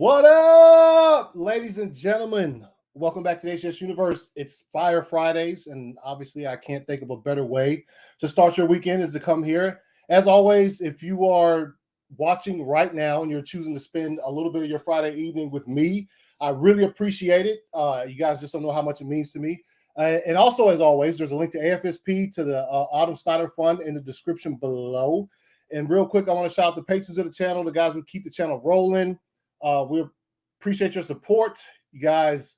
What up, ladies and gentlemen? Welcome back to the ACS Universe. It's Fire Fridays, and obviously I can't think of a better way to start your weekend is to come here. As always, if you are watching right now and you're choosing to spend a little bit of your Friday evening with me, I really appreciate it. You guys just don't know how much it means to me. And also, as always, there's a link to AFSP to the Autumn Snyder Fund in the description below. And real quick, I want to shout out the patrons of the channel, the guys who keep the channel rolling. We appreciate your support. You guys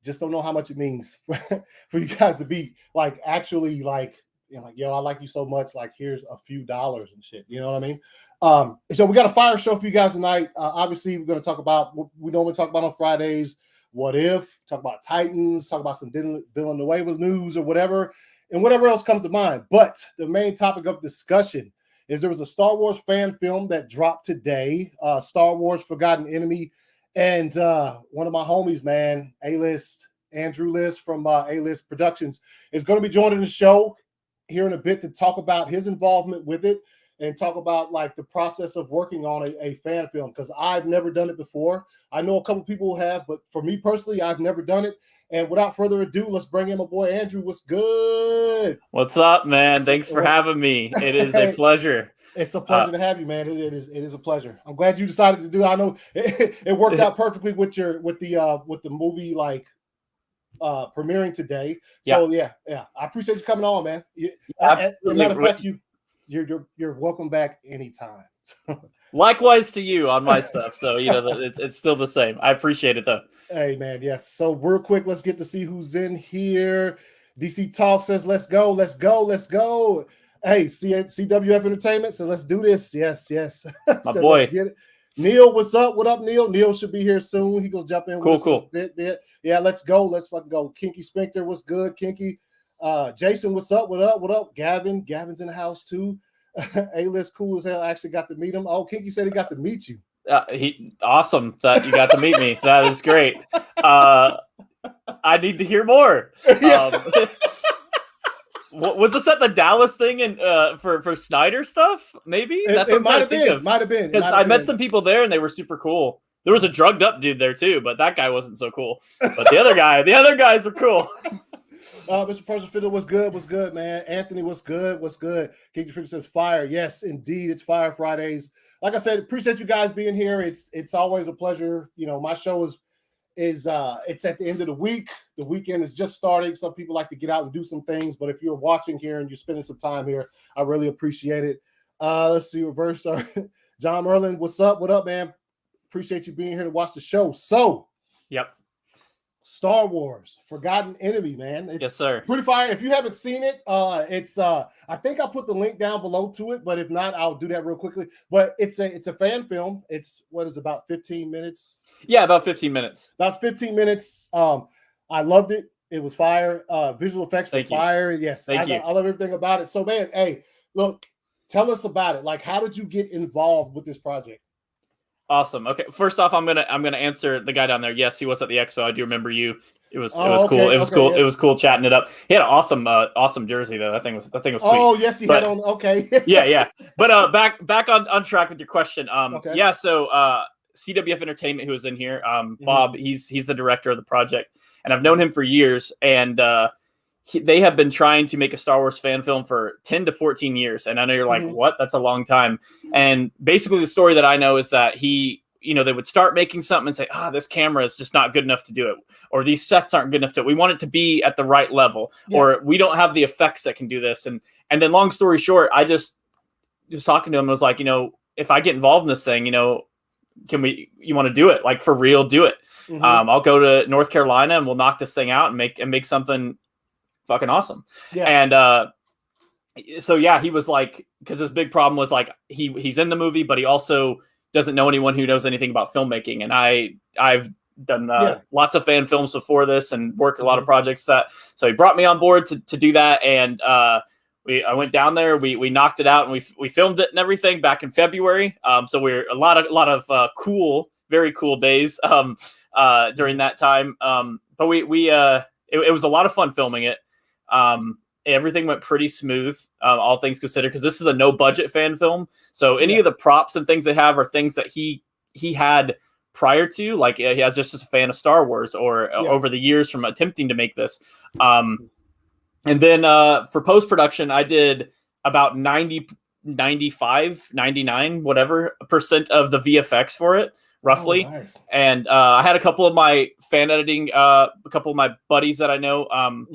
just don't know how much it means for you guys to be like actually like, you know, like, yo, I like you so much. Like, here's a few dollars and shit. You know what I mean? So we got a fire show for you guys tonight. Obviously, we're going to talk about what we normally talk about on Fridays. What if? Talk about Titans. Talk about some Villanueva news or whatever, and whatever else comes to mind. But the main topic of discussion is there was a Star Wars fan film that dropped today, Star Wars Forgotten Enemy. And one of my homies, man, AList, Andrew List from AList Productions, is going to be joining the show here in a bit to talk about his involvement with it and talk about like the process of working on a fan film, because I've never done it before. I know a couple people who have, but for me personally, I've never done it. And without further ado, let's bring in my boy Andrew. What's good? What's up, man? Thanks for having me. It is a pleasure. It's a pleasure to have you, man. It is a pleasure. I'm glad you decided to do it. I know it worked out perfectly with the movie like premiering today. So yeah. I appreciate you coming on, man. As a matter of fact, you're welcome back anytime. Likewise to you on my stuff. So it's still the same. I appreciate it though. Hey man, yes. So real quick, let's get to see who's in here. DC Talk says, let's go. Hey, CWF Entertainment, so let's do this. Yes. My boy. Let's get it. Neil, what's up? What up, Neil? Neil should be here soon. He gonna jump in with us cool. a bit. Yeah, let's go. Let's fucking go. Kinky Spectre, what's good? Kinky. Jason, what's up? What up? Gavin's in the house too. A-list cool as hell. I actually got to meet him. Oh, Kinky said he got to meet you. Awesome that you got to meet me. That is great. I need to hear more. Was this at the Dallas thing and for Snyder stuff? Maybe that's what might have been. Because I met some people there and they were super cool. There was a drugged up dude there too, but that guy wasn't so cool. But the other guys were cool. Mr. Person Fiddle, what's good, man? Anthony, what's good? King Fiddle says fire. Yes, indeed, it's Fire Fridays. Like I said, appreciate you guys being here. It's always a pleasure. You know, my show is it's at the end of the week. The weekend is just starting. Some people like to get out and do some things, but if you're watching here and you're spending some time here, I really appreciate it. Let's see, reverse. John Merlin, what's up? What up, man? Appreciate you being here to watch the show. So, yep. Star Wars Forgotten Enemy, man. Yes, sir. Pretty fire. If you haven't seen it, it's I think I'll put the link down below to it, but if not, I'll do that real quickly. But it's a fan film. It's about 15 minutes. Yeah, about 15 minutes. About 15 minutes. I loved it. It was fire. Visual effects were fire. Yes, I love everything about it. So, man, hey, look, tell us about it. Like, how did you get involved with this project? Awesome. Okay. First off, I'm gonna answer the guy down there. Yes, he was at the expo. I do remember you. It was cool. It was cool. Yes. It was cool chatting it up. He had an awesome jersey though. That thing was sweet. Oh yes, he had on. Okay. yeah. But back on track with your question. Yeah. So CWF Entertainment, who was in here, Bob. He's the director of the project, and I've known him for years. And they have been trying to make a Star Wars fan film for 10 to 14 years. And I know you're like, what? That's a long time. And basically the story that I know is that they would start making something and say, this camera is just not good enough to do it. Or these sets aren't good enough to, we want it to be at the right level. Yeah. Or we don't have the effects that can do this. And then long story short, I just talking to him was like, if I get involved in this thing, you want to do it? Like for real, do it. I'll go to North Carolina and we'll knock this thing out and make something fucking awesome. Yeah. And so yeah, he was like, because his big problem was like he's in the movie, but he also doesn't know anyone who knows anything about filmmaking. And I've done lots of fan films before this and worked a lot of projects so he brought me on board to do that. And I went down there, we knocked it out and we filmed it and everything back in February. So we're a lot of cool, very cool days during that time. But it was a lot of fun filming it. Everything went pretty smooth, all things considered, because this is a no budget fan film. So any of the props and things they have are things that he had prior to, like he has just as a fan of Star Wars or over the years from attempting to make this. And then for post-production, I did about 90, 95, 99, whatever % of the VFX for it, roughly. Oh, nice. And I had a couple of my fan editing, a couple of my buddies that I know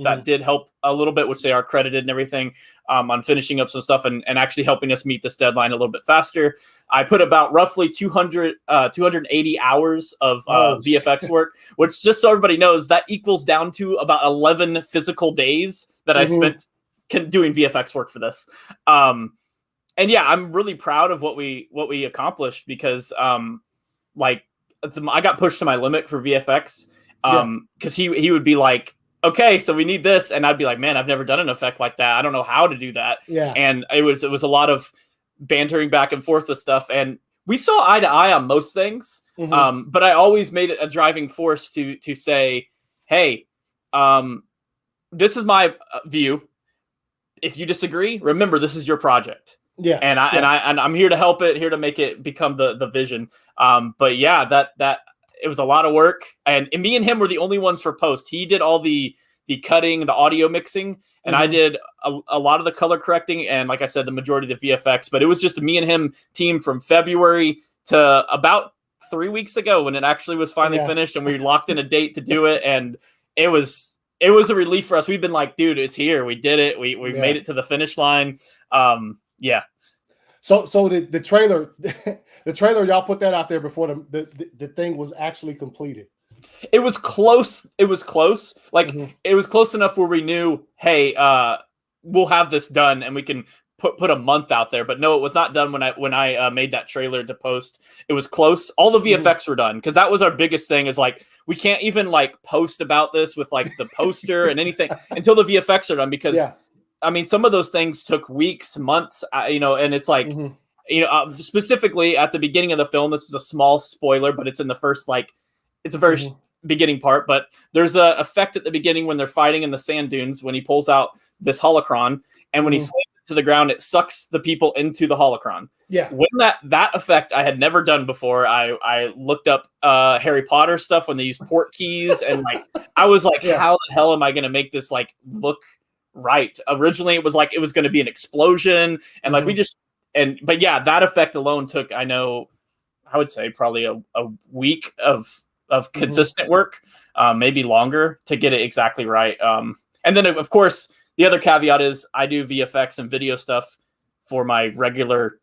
that did help a little bit, which they are credited and everything on finishing up some stuff and actually helping us meet this deadline a little bit faster. I put about roughly 280 hours of VFX work, which, just so everybody knows, that equals down to about 11 physical days that I spent doing VFX work for this. And yeah, I'm really proud of what we accomplished because I got pushed to my limit for VFX because he would be like, okay, so we need this, and I'd be like, man, I've never done an effect like that. I don't know how to do that. Yeah, and it was a lot of bantering back and forth with stuff, and we saw eye to eye on most things. But I always made it a driving force to say, hey, this is my view. If you disagree, remember this is your project. Yeah, and I'm here to help it, here to make it become the vision. But yeah, that it was a lot of work, and me and him were the only ones for post. He did all the cutting, the audio mixing, and I did a lot of the color correcting, and like I said, the majority of the VFX. But it was just a me and him team from February to about 3 weeks ago when it actually was finally finished, and we locked in a date to do it, and it was a relief for us. We've been like, dude, it's here. We did it. We made it to the finish line. Yeah. So the trailer, the trailer, y'all put that out there before the thing was actually completed. It was close. It was close. Like it was close enough where we knew, hey, we'll have this done and we can put a month out there. But no, it was not done when I made that trailer to post. It was close. All the VFX were done because that was our biggest thing. Is like we can't even like post about this with like the poster and anything until the VFX are done because. Yeah. I mean, some of those things took weeks, months, and it's like, specifically at the beginning of the film, this is a small spoiler, but it's in the first, it's a very beginning part, but there's a effect at the beginning when they're fighting in the sand dunes, when he pulls out this holocron, and when he slams it to the ground, it sucks the people into the holocron. Yeah. When that effect I had never done before, I looked up Harry Potter stuff when they use port keys, and I was like, how the hell am I going to make this look right? Originally it was going to be an explosion and but yeah, that effect alone took, I would say probably a week of consistent work, maybe longer to get it exactly right. And then of course the other caveat is I do VFX and video stuff for my regular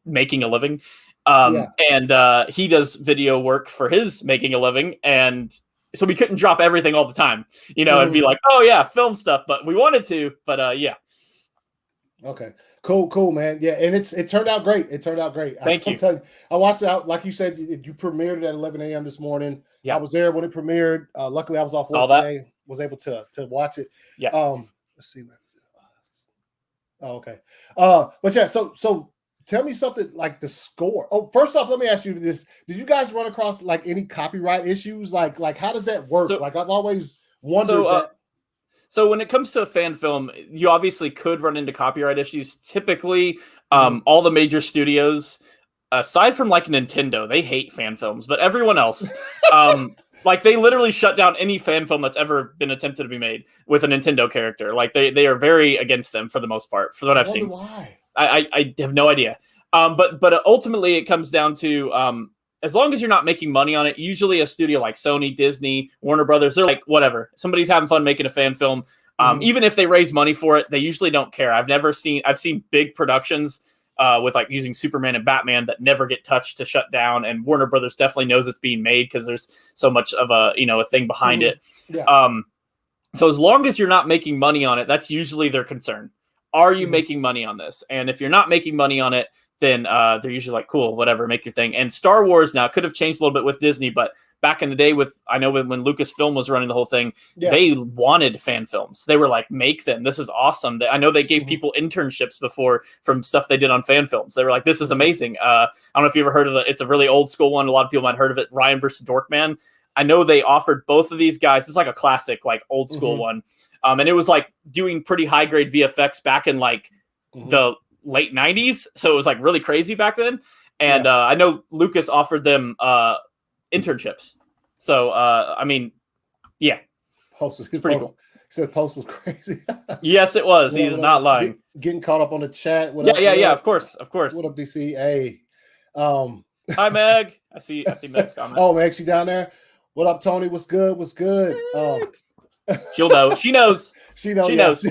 making a living. And he does video work for his making a living, and so we couldn't drop everything all the time, and be like, oh yeah, film stuff, but we wanted to, but yeah. Okay, cool, man. Yeah. And it turned out great. Thank you. I watched it out. Like you said, you premiered it at 11 a.m. this morning. Yeah. I was there when it premiered. Luckily I was off work today, was able to watch it. Yeah. Let's see. Oh, okay. But yeah, so tell me something like the score. Oh, first off, let me ask you this. Did you guys run across any copyright issues? Like how does that work? I've always wondered that. So when it comes to a fan film, you obviously could run into copyright issues. Typically, all the major studios, aside from Nintendo, they hate fan films, but everyone else, they literally shut down any fan film that's ever been attempted to be made with a Nintendo character. They are very against them for the most part, for what I've seen. Why? I have no idea. But ultimately it comes down to, as long as you're not making money on it, usually a studio like Sony, Disney, Warner Brothers, they're like, whatever, somebody's having fun making a fan film. Even if they raise money for it, they usually don't care. I've seen big productions with using Superman and Batman that never get touched to shut down. And Warner Brothers definitely knows it's being made because there's so much of a thing behind it. Yeah. So as long as you're not making money on it, that's usually their concern. Are you making money on this? And if you're not making money on it, then they're usually like, cool, whatever, make your thing. And Star Wars now could have changed a little bit with Disney, but back in the day when Lucasfilm was running the whole thing, they wanted fan films. They were like, make them. This is awesome. I know they gave people internships before from stuff they did on fan films. They were like, this is amazing. I don't know if you ever heard of it's a really old school one. A lot of people might have heard of it. Ryan versus Dorkman. I know they offered both of these guys. It's like a classic, old school one. And it was doing pretty high grade VFX back in the late 90s. So it was really crazy back then. And I know Lucas offered them internships. So I mean, yeah, Post was pretty cool. He said Post was crazy. Yes, it was. He is not lying. Getting caught up on the chat. Yeah. Of course. What up, DC? Hey, hi Meg. I see Meg's comment. Oh, Meg, she down there. What up, Tony? What's good? She'll know. She knows. She knows. She knows.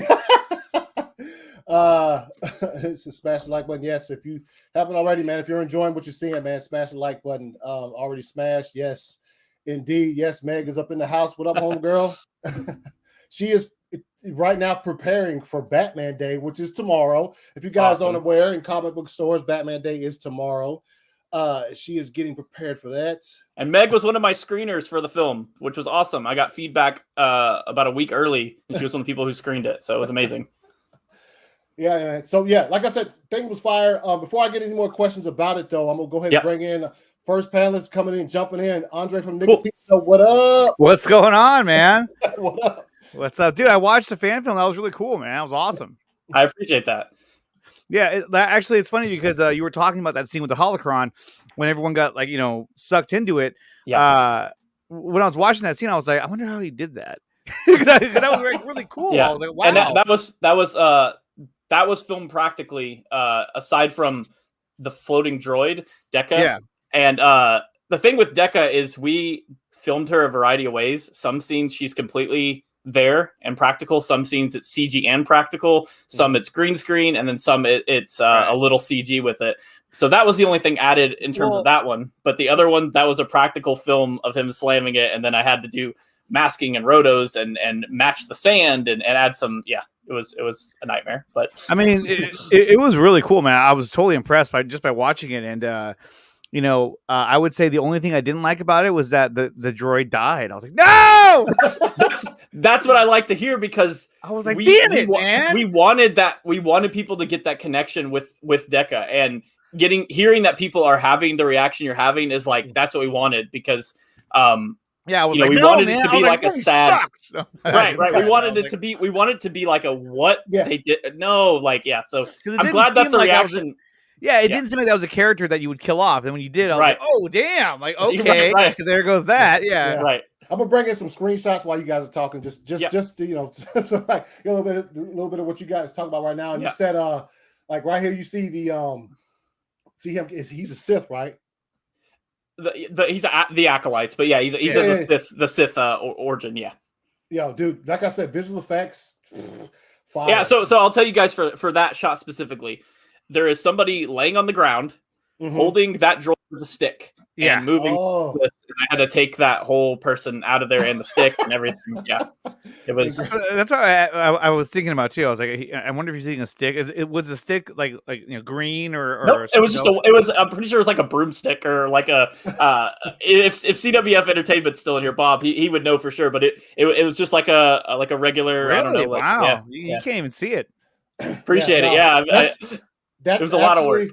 It's a smash the like button. Yes, if you haven't already, man. If you're enjoying what you're seeing, man, smash the like button. Already smashed. Yes, indeed. Yes, Meg is up in the house. What up, homegirl? She is right now preparing for Batman Day, which is tomorrow. If you guys aren't aware, in comic book stores, Batman Day is tomorrow. She is getting prepared for that. And Meg was one of my screeners for the film, which was awesome. I got feedback about a week early, and she was one of the people who screened it. So it was amazing. Yeah. So yeah, like I said, thing was fire. Before I get any more questions about it, though, I'm gonna go ahead and bring in first panelist coming in, jumping in, Andre from Nicotino. Cool. What up? What's going on, man? What up? What's up, dude? I watched the fan film. That was really cool, man. That was awesome. I appreciate that. Yeah, actually, it's funny because you were talking about that scene with the holocron when everyone got sucked into it. Yeah. When I was watching that scene, I was like, I wonder how he did that. Because that was really cool. Yeah. I was like, wow. And that was filmed practically. Aside from the floating droid, Deca. Yeah. And the thing with Deca is we filmed her a variety of ways. Some scenes she's completely there and practical. Some scenes it's CG and practical. Some it's green screen, and then some it's a little CG with it. So that was the only thing added in terms of that one. But the other one, that was a practical film of him slamming it, and then I had to do masking and rotos and match the sand and add some. Yeah, it was a nightmare. But I mean, it was really cool, man. I was totally impressed by watching it, and I would say the only thing I didn't like about it was that the droid died. I was like, no! That's what I like to hear, because I was like, damn it, man. We wanted people to get that connection with Deca, and hearing that people are having the reaction you're having is like, that's what we wanted, because I was like, we wanted it to be like a sad right. We wanted it to be like a what they did. No, like, yeah. So I'm glad that's the reaction. Yeah, it didn't seem like that was a character that you would kill off. And when you did, I was like, oh, damn. Like, okay, right. There goes that. Yeah. Right. I'm going to bring in some screenshots while you guys are talking. Just like a little bit of what you guys talk about right now. And you said, like right here, you see see him. He's a Sith, right? He's the acolytes, but yeah, he's the Sith origin. Yeah. Yo, dude, like I said, visual effects. Fire. Yeah. So I'll tell you guys for that shot specifically. There is somebody laying on the ground, holding that droid with a stick, and moving. And I had to take that whole person out of there and the stick and everything. Yeah, it was. That's what I was thinking about too. I was like, I wonder if he's using a stick. Was the stick like green or? Nope, it was just it was. I'm pretty sure it was like a broomstick or like a. If CWF Entertainment's still in here, Bob, he would know for sure. But it was just like a regular. Really? I don't know. Wow, you can't even see it. Appreciate it. Yeah. It was a lot of work,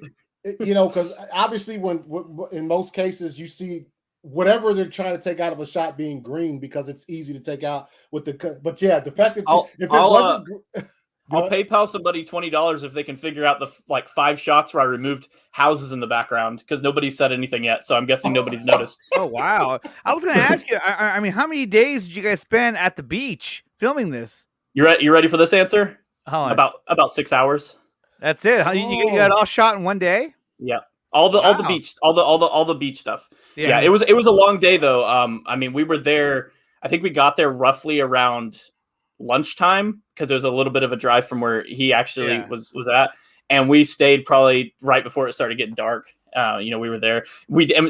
because obviously when in most cases you see whatever they're trying to take out of a shot being green because it's easy to take out with but yeah, the fact that I'll PayPal somebody $20 if they can figure out the 5 shots where I removed houses in the background, because nobody said anything yet, so I'm guessing nobody's noticed. Oh wow! I was going to ask you. I mean, how many days did you guys spend at the beach filming this? You ready for this answer? Hold on. About 6 hours. That's it. You got it all shot in one day? Yeah. All the beach stuff. Yeah. It was a long day though. I mean, we were there. I think we got there roughly around lunchtime, because there was a little bit of a drive from where he actually was at, and we stayed probably right before it started getting dark. We were there.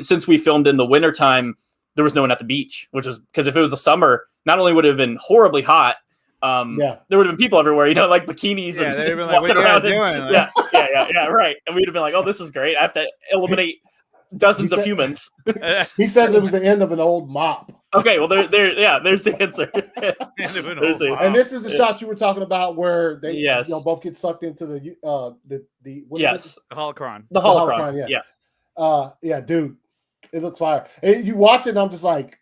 Since we filmed in the wintertime, there was no one at the beach, which was because if it was the summer, not only would it have been horribly hot, there would have been people everywhere, like bikinis and they'd been like, what are you guys doing? Yeah, right. And we'd have been like, oh, this is great. I have to eliminate dozens of humans. He says it was the end of an old mop. Okay, well, there's the answer. And this is the shot you were talking about where they both get sucked into the holocron. The holocron, yeah, dude, it looks fire. And you watch it, and I'm just like,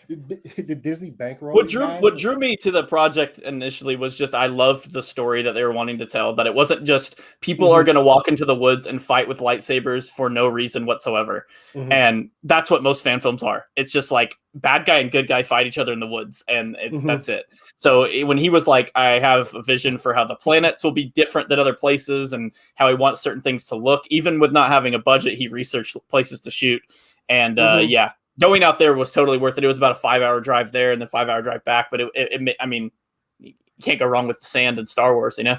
Did Disney bankroll? What drew me to the project initially was just I loved the story that they were wanting to tell. That it wasn't just people are going to walk into the woods and fight with lightsabers for no reason whatsoever, and that's what most fan films are. It's just like bad guy and good guy fight each other in the woods, and that's it. So when he was like, I have a vision for how the planets will be different than other places, and how he wants certain things to look, even with not having a budget, he researched places to shoot, and going out there was totally worth it. It was about a 5-hour drive there and then 5-hour drive back. But I mean, you can't go wrong with the sand and Star Wars, you know?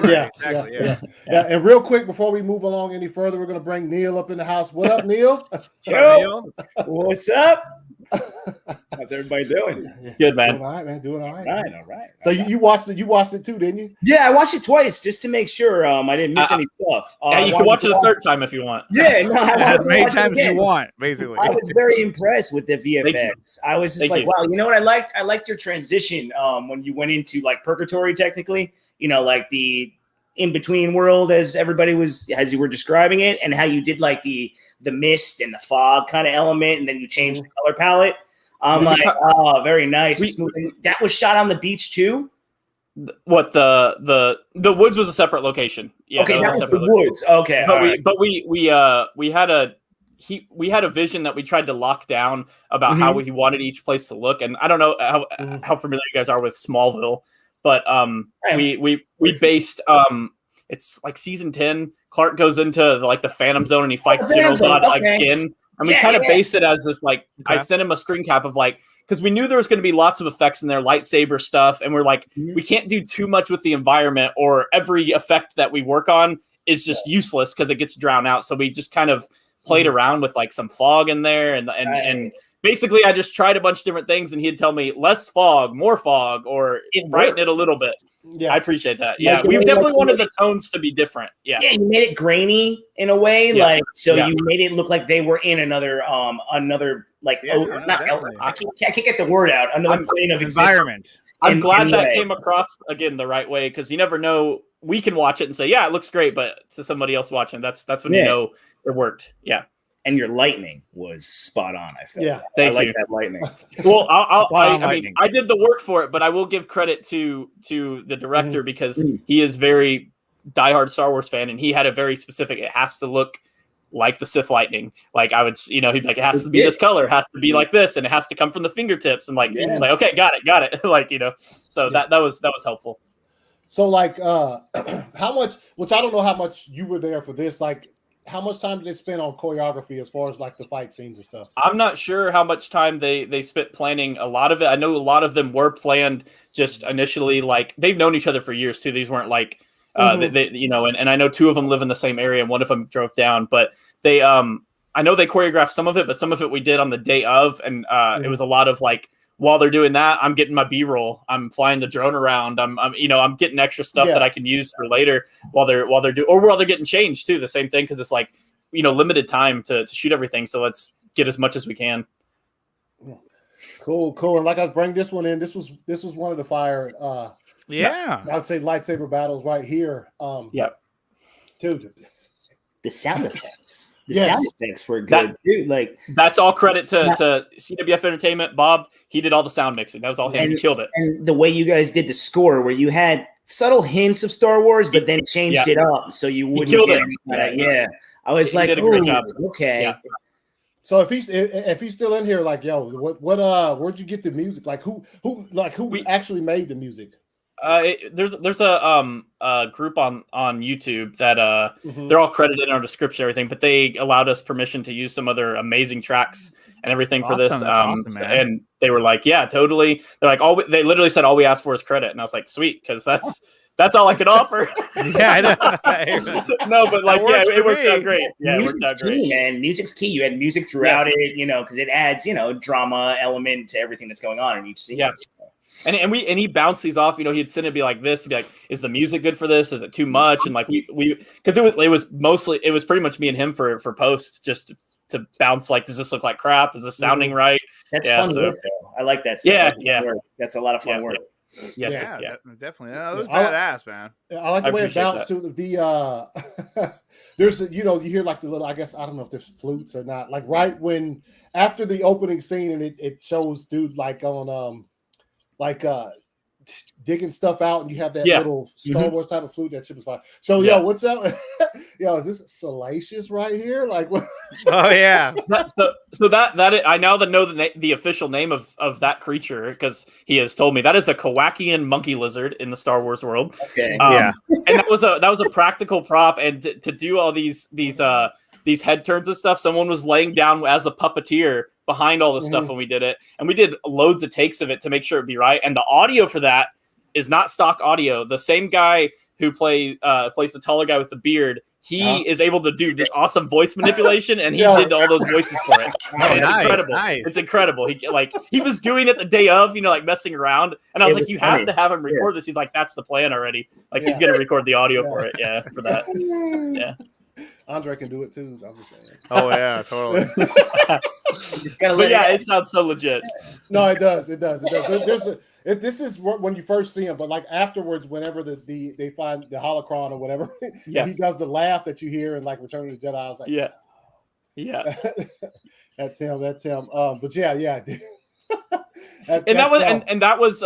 Yeah, exactly, yeah. And real quick, before we move along any further, we're going to bring Neil up in the house. What up, Neil? Yo, what's up? How's everybody doing? Good, man. Doing all right, man. Doing all right. All right. So you watched it. You watched it too, didn't you? Yeah, I watched it twice just to make sure I didn't miss any stuff. Yeah, you can watch it a third time if you want. Yeah, no, as many times as you want, basically. I was very impressed with the VFX. I was just like, wow, you know what I liked? I liked your transition when you went into like purgatory, technically. You know, like the in-between world as you were describing it, and how you did like the mist and the fog kind of element, and then you changed the color palette. I'm like, oh, very nice. That was shot on the beach too. What the woods was a separate location. Yeah, okay, that was the woods. Okay, but we had a vision that we tried to lock down about how he wanted each place to look, and I don't know how familiar you guys are with Smallville, but we based it's like season 10. Clark goes into like the Phantom Zone and he fights General Zod again. And we kind of based it as this, like, I sent him a screen cap of like, because we knew there was going to be lots of effects in there, lightsaber stuff. And we're like, we can't do too much with the environment, or every effect that we work on is just useless because it gets drowned out. So we just kind of played around with like some fog in there. And basically I just tried a bunch of different things, and he'd tell me less fog, more fog, or brighten it a little bit. Yeah, I appreciate that. Yeah, we definitely wanted the tones to be different. Yeah, you made it grainy in a way, like you made it look like they were in another like I can't get the word out. Another plane of environment. I'm glad that came across again the right way, because you never know. We can watch it and say, yeah, it looks great, but to somebody else watching, that's when you know it worked. Yeah. And your lightning was spot on. I felt. Yeah, I like that lightning. Well, I mean, I did the work for it, but I will give credit to the director, because he is very diehard Star Wars fan, and he had a very specific. It has to look like the Sith lightning. Like I would, he'd be like, it has to be this color, it has to be like this, and it has to come from the fingertips. And like, like, okay, got it. Like, so that was helpful. So like, how much? Which I don't know how much you were there for this. Like, how much time did they spend on choreography as far as like the fight scenes and stuff? I'm not sure how much time they spent planning a lot of it. I know a lot of them were planned just initially. Like they've known each other for years too. These weren't like, and I know 2 of them live in the same area and one of them drove down, but they, I know they choreographed some of it, but some of it we did on the day of. And it was a lot of like, while they're doing that, I'm getting my B-roll. I'm flying the drone around. I'm getting extra stuff that I can use for later while they're getting changed too. The same thing, because it's like, limited time to shoot everything. So let's get as much as we can. Cool. And like I bring this one in. This was one of the fire. I would say lightsaber battles right here. Dude. The sound effects. Sound effects were good too. Like that's all credit to CWF Entertainment. Bob, he did all the sound mixing. That was all him. He killed it. And the way you guys did the score, where you had subtle hints of Star Wars, but then changed it up so you wouldn't. He killed it. I was like, did a great job. Okay. Yeah. So if he's still in here, like, yo, what where'd you get the music? Like who actually made the music? There's a group on YouTube that they're all credited in our description and everything, but they allowed us permission to use some other amazing tracks and everything for this. Awesome, and they were like, yeah, totally. They're like, they literally said all we asked for is credit, and I was like, sweet, because that's all I could offer. I know. No, but like, it worked out great. Yeah, music's key, man. Music's key. You had music throughout it, because it adds, drama element to everything that's going on in each scene. Yeah. And he bounced these off. He'd send it, be like this, he'd be like, "Is the music good for this? Is it too much?" And like we because it was pretty much me and him for post, just to bounce like, does this look like crap? Is this sounding right? That's fun work, though. I like that. Yeah. Work. That's a lot of fun work. Yes, yeah. Definitely. That was badass, man. I like the way it bounced to the there's you hear like the little, I guess, I don't know if there's flutes or not, like right when after the opening scene and it shows dude like on digging stuff out, and you have that little Star Wars type of flute. That shit was fine. So yo, what's up? Yo, is this Salacious right here? Like what? Oh yeah. So that I now know the official name of that creature, because he has told me that is a Kowakian monkey lizard in the Star Wars world. Okay. And that was a practical prop, and to do all these head turns and stuff, someone was laying down as a puppeteer behind all the stuff when we did it, and we did loads of takes of it to make sure it'd be right. And the audio for that is not stock audio. The same guy who plays the taller guy with the beard, he is able to do this awesome voice manipulation, and he did all those voices for it. It's incredible. Nice. It's incredible. He was doing it the day of, like messing around, and I was like, you have to have him record this. He's like, that's the plan already. Like he's gonna record the audio for it. Yeah, for that. Yeah. Andre can do it too. I'm just saying. Oh yeah, totally. But yeah, it sounds so legit. No, it does. This is when you first see him, but like afterwards, whenever they find the holocron or whatever, he does the laugh that you hear in like Return of the Jedi. I was like, yeah, that's him. But yeah. That was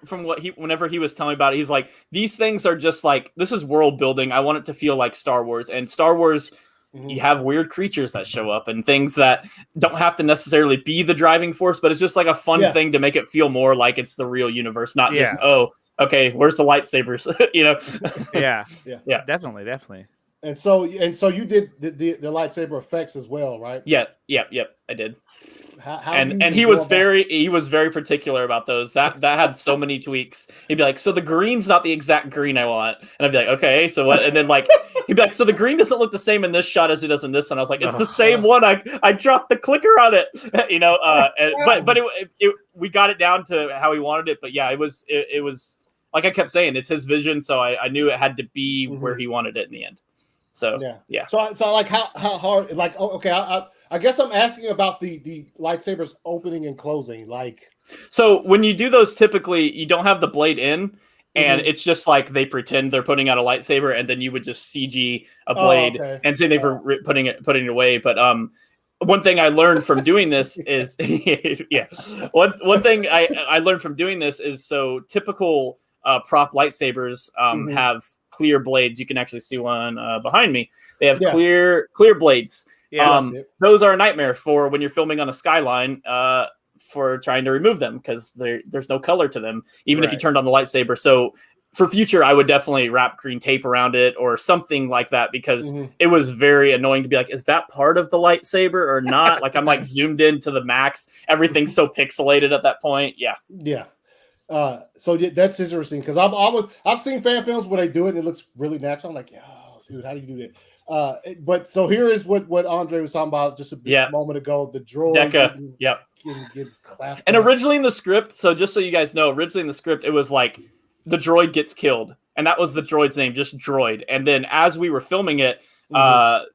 from what whenever he was telling me about it, he's like, these things are just like, this is world building. I want it to feel like Star Wars, and Star Wars, you have weird creatures that show up and things that don't have to necessarily be the driving force, but it's just like a fun thing to make it feel more like it's the real universe, not just, okay, where's the lightsabers? Yeah, definitely. And so you did the lightsaber effects as well, right? Yep, I did. And he was very particular about those. That had so many tweaks. He'd be like, so the green's not the exact green I want, and I'd be like, okay, so what? And then like he'd be like, so the green doesn't look the same in this shot as it does in this one. I was like, it's the same one. I dropped the clicker on it, but we got it down to how he wanted it. But yeah, it was like I kept saying, it's his vision, so I knew it had to be where he wanted it in the end. So yeah. So like how hard, like, okay, I guess I'm asking about the lightsabers opening and closing. Like, so when you do those, typically you don't have the blade in, and it's just like they pretend they're putting out a lightsaber, and then you would just CG a blade and say they were putting it away. But one thing I learned from doing this is one thing I learned from doing this is, so typical prop lightsabers have clear blades. You can actually see one behind me. They have clear blades. Those are a nightmare for when you're filming on a skyline, for trying to remove them, because there's no color to them, even if you turned on the lightsaber. So for future, I would definitely wrap green tape around it or something like that, because it was very annoying to be like, is that part of the lightsaber or not? Like I'm like zoomed in to the max. Everything's so pixelated at that point. Yeah. So that's interesting, because I've seen fan films where they do it and it looks really natural. I'm like, oh, dude, how do you do that? But so here is what Andre was talking about just a moment ago. The droid. Deca. And originally in the script, so just so you guys know, originally in the script, it was like the droid gets killed, and that was the droid's name, just droid. And then as we were filming it,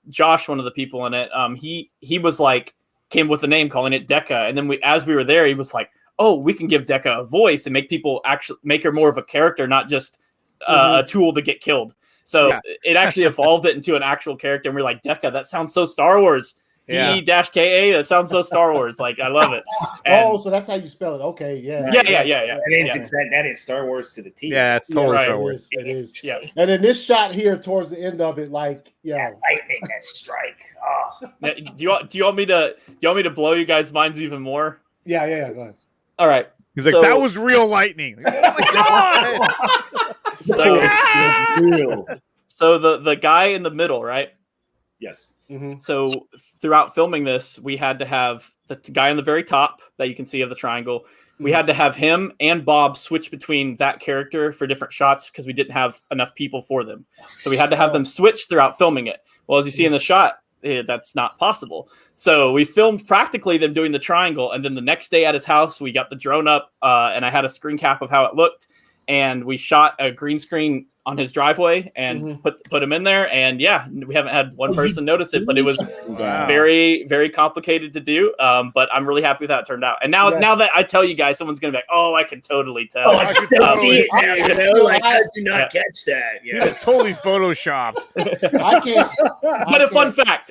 Josh, one of the people in it, he was like, came with a name, calling it Deca. And then as we were there, he was like, oh, we can give Deca a voice and make people actually make her more of a character, not just a tool to get killed. So it actually evolved it into an actual character, and we're like, Deca, that sounds so Star Wars. D-K-A, that sounds so Star Wars. Like, I love it. And, so that's how you spell it. Okay, yeah. That is Star Wars to the T. Yeah, it's totally Star Wars. It is. Yeah. And in this shot here, towards the end of it, like, lightning, that strike. Oh. Now, do you want me to blow you guys' minds even more? Yeah. Go ahead. All right. He's like, that was real lightning. Oh my god! So the guy in the middle, right? Yes. So throughout filming this, we had to have the guy on the very top that you can see of the triangle. We had to have him and Bob switch between that character for different shots, because we didn't have enough people for them. So we had to have them switch throughout filming it. Well, as you see in the shot, that's not possible. So we filmed practically them doing the triangle, and then the next day at his house, we got the drone up, and I had a screen cap of how it looked, and we shot a green screen on his driveway and put him in there. And yeah, we haven't had one person notice it, but it was very, very complicated to do. But I'm really happy with how it turned out. And now that I tell you guys, someone's gonna be like, "Oh, I can totally tell." Oh, I can see it now. You know, like, I did not catch that. Yeah, it's totally photoshopped. I can't. But a fun fact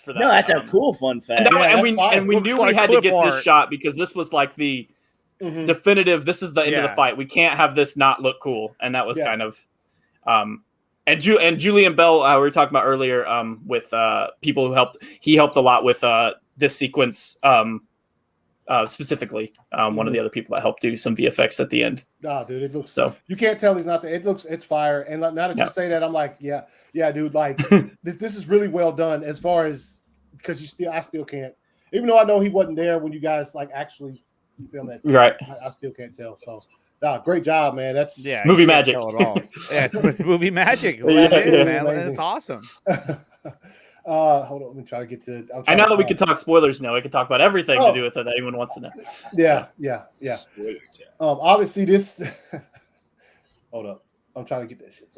for that. No, that's a cool fun fact. And we knew we had to get this shot because this was like the definitive. This is the end of the fight. We can't have this not look cool, and that was kind of. And Julian Bell, we were talking about earlier, with people who helped. He helped a lot with this sequence, specifically. One of the other people that helped do some VFX at the end. Nah, dude, it looks so. You can't tell he's not there. It's fire. And now that you say that, I'm like, yeah, dude. Like this is really well done. As far as because I still can't. Even though I know he wasn't there when you guys like actually filmed that scene, right? I still can't tell. So. Great job, man. That's movie magic. It's movie magic. Man. That's awesome. Hold on, let me try to get to. I know that we can talk spoilers now. We can talk about everything to do with it that anyone wants to know. Yeah. Obviously, this. Hold up, I'm trying to get that shit.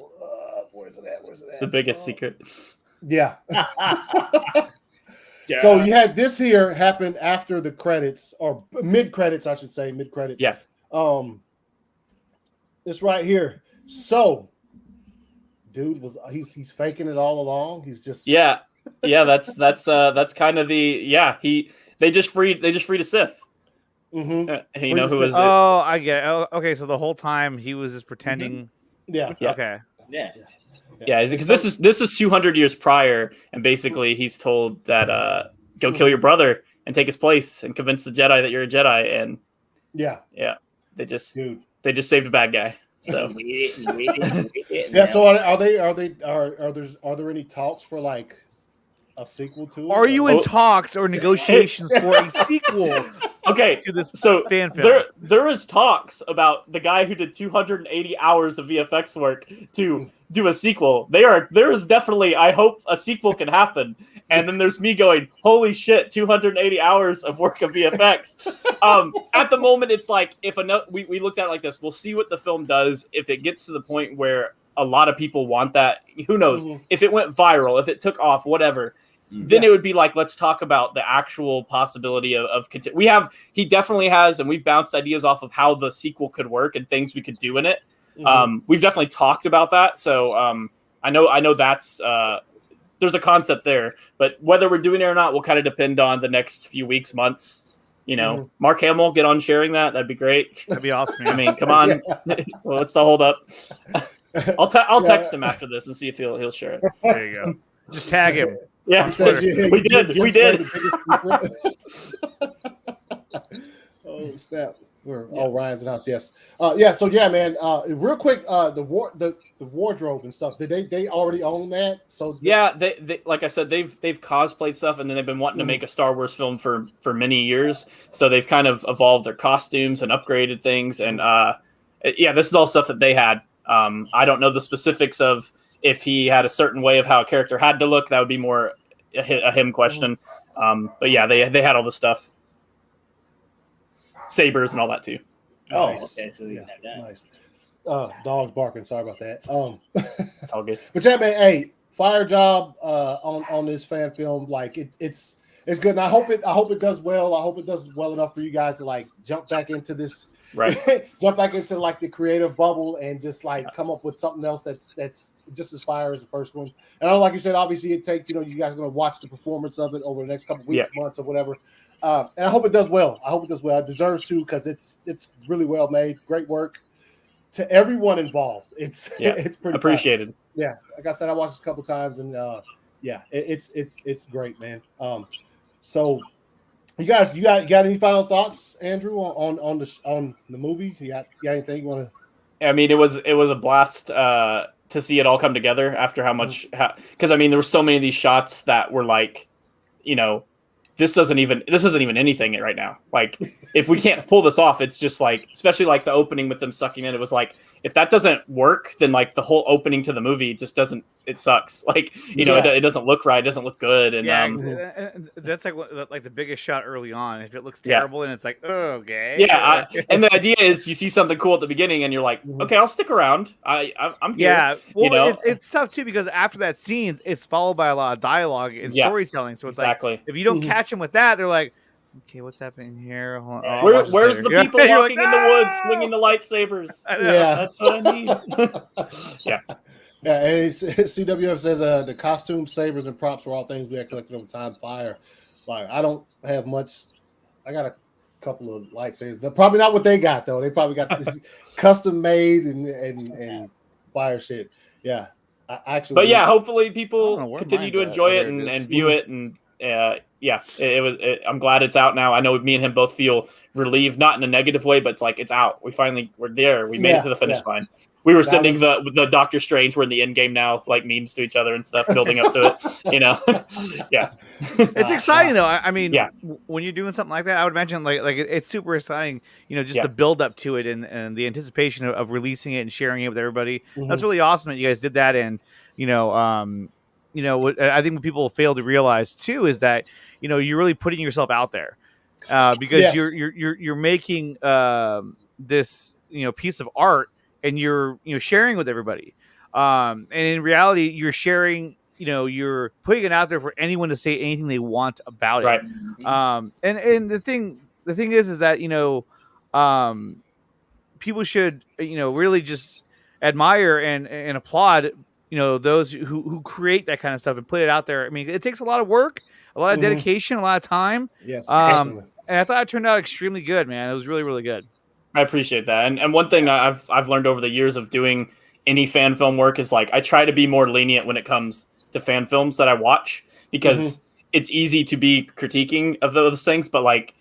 Where's it at? The biggest secret. Yeah. So you had this here happen after the credits or mid credits, I should say, mid credits. Yeah. This right here. So, dude he's faking it all along. He's just that's kind of the they just freed a Sith. Mm-hmm. You know who is it? Oh, I get it. Oh, okay, so the whole time he was just pretending. Yeah. Okay. Yeah, because this is 200 years prior, and basically he's told that go kill your brother and take his place and convince the Jedi that you're a Jedi, and they just saved a bad guy. So So are there any talks for like a sequel to it? Are you in talks or negotiations for a sequel? Okay, to this fan film? There is talks about the guy who did 280 hours of VFX work to do a sequel. There is definitely, I hope a sequel can happen. And then there's me going, holy shit, 280 hours of work of VFX. At the moment, it's like we looked at it like this. We'll see what the film does. If it gets to the point where a lot of people want that, who knows? Mm-hmm. If it went viral, if it took off, whatever. Then it would be like, let's talk about the actual possibility of he definitely has, and we've bounced ideas off of how the sequel could work and things we could do in it. We've definitely talked about that. So I know that's there's a concept there, but whether we're doing it or not will kind of depend on the next few weeks, months. You know, Mark Hamill, get on sharing that. That'd be great. That'd be awesome. Man. I mean, come on. Well, what's the hold up? I'll text him after this and see if he'll share it. There you go. Just tag him. Yeah, we did. Oh snap! Ryan's in the house. Yes. So man. Real quick. The wardrobe and stuff. Did they already own that? So they like I said, they've cosplayed stuff, and then they've been wanting to make a Star Wars film for many years. So they've kind of evolved their costumes and upgraded things. And this is all stuff that they had. I don't know the specifics of if he had a certain way of how a character had to look. That would be more a him question. But yeah, they had all the stuff. Sabers and all that too. Oh, okay. So you have that. Nice. Dogs barking. Sorry about that. It's all good. But yeah, man. Hey, fire job on this fan film. Like it's good, and I hope it does well. I hope it does well enough for you guys to like jump back into this. Right. Jump back into like the creative bubble and just like come up with something else that's just as fire as the first one. And like you said, obviously it takes, you guys are going to watch the performance of it over the next couple of weeks, months, or whatever. And I hope it does well. It deserves to, because it's really well made. Great work to everyone involved. It's pretty appreciated. Yeah, like I said, I watched it a couple times, and it's great, man. So. You got any final thoughts, Andrew, on the movie? You got anything you want to? I mean, it was a blast to see it all come together after how much, because I mean, there were so many of these shots that were like, this isn't even anything right now. Like, if we can't pull this off, it's just like, especially like the opening with them sucking in, it was like if that doesn't work, then like the whole opening to the movie just doesn't. It sucks. Like it doesn't look right. It doesn't look good. And that's like the biggest shot early on. If it looks terrible, and it's like, oh, okay. Yeah, and the idea is you see something cool at the beginning, and you're like, okay, I'll stick around. I'm here. Yeah, well, it's tough too because after that scene, it's followed by a lot of dialogue and storytelling. So it's like if you don't catch them with that, they're like, okay, what's happening here? Where's the people walking in the woods swinging the lightsabers? Yeah, that's what I need. Yeah. Yeah, CWF says the costumes, sabers, and props were all things we had collected over time. Fire. I don't have much. I got a couple of lightsabers. They're probably not what they got though. They probably got this custom made and fire shit. Yeah, but yeah, hopefully people continue to enjoy it and view it and. I'm glad it's out now. I know me and him both feel relieved, not in a negative way, but it's like it's out. We're there. We made it to the finish line. We were sending the Doctor Strange. We're in the end game now, like memes to each other and stuff, building up to it. Yeah, it's exciting though. I mean, when you're doing something like that, I would imagine like it's super exciting. Just the build up to it and the anticipation of releasing it and sharing it with everybody. Mm-hmm. That's really awesome that you guys did that. And I think what people fail to realize too is that you're really putting yourself out there because you're making this piece of art and you're sharing with everybody, and in reality you're sharing. You're putting it out there for anyone to say anything they want about it. Right. And the thing is that people should really just admire and applaud. Those who create that kind of stuff and put it out there. I mean, it takes a lot of work, a lot of dedication, a lot of time. Yes. And I thought it turned out extremely good, man. It was really, really good. I appreciate that. And one thing I've learned over the years of doing any fan film work is like I try to be more lenient when it comes to fan films that I watch because it's easy to be critiquing of those things, but like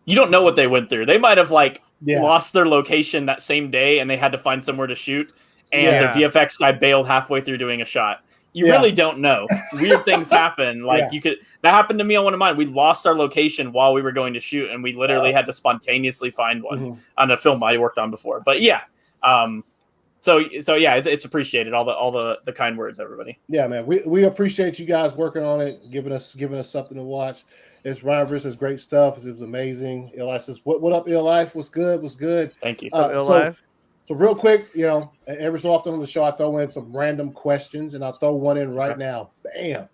you don't know what they went through. They might have lost their location that same day and they had to find somewhere to shoot. And the VFX guy bailed halfway through doing a shot. You really don't know. Weird things happen. That happened to me on one of mine. We lost our location while we were going to shoot, and we literally had to spontaneously find one on a film I worked on before. But it's appreciated. All the kind words, everybody. Yeah, man. We appreciate you guys working on it, giving us something to watch. It's Ryan versus great stuff. It was amazing. Eli says, "What up, Ill Life? What's good? Thank you, Ill Life." So real quick, every so often on the show, I throw in some random questions, and I'll throw one in right now. Bam.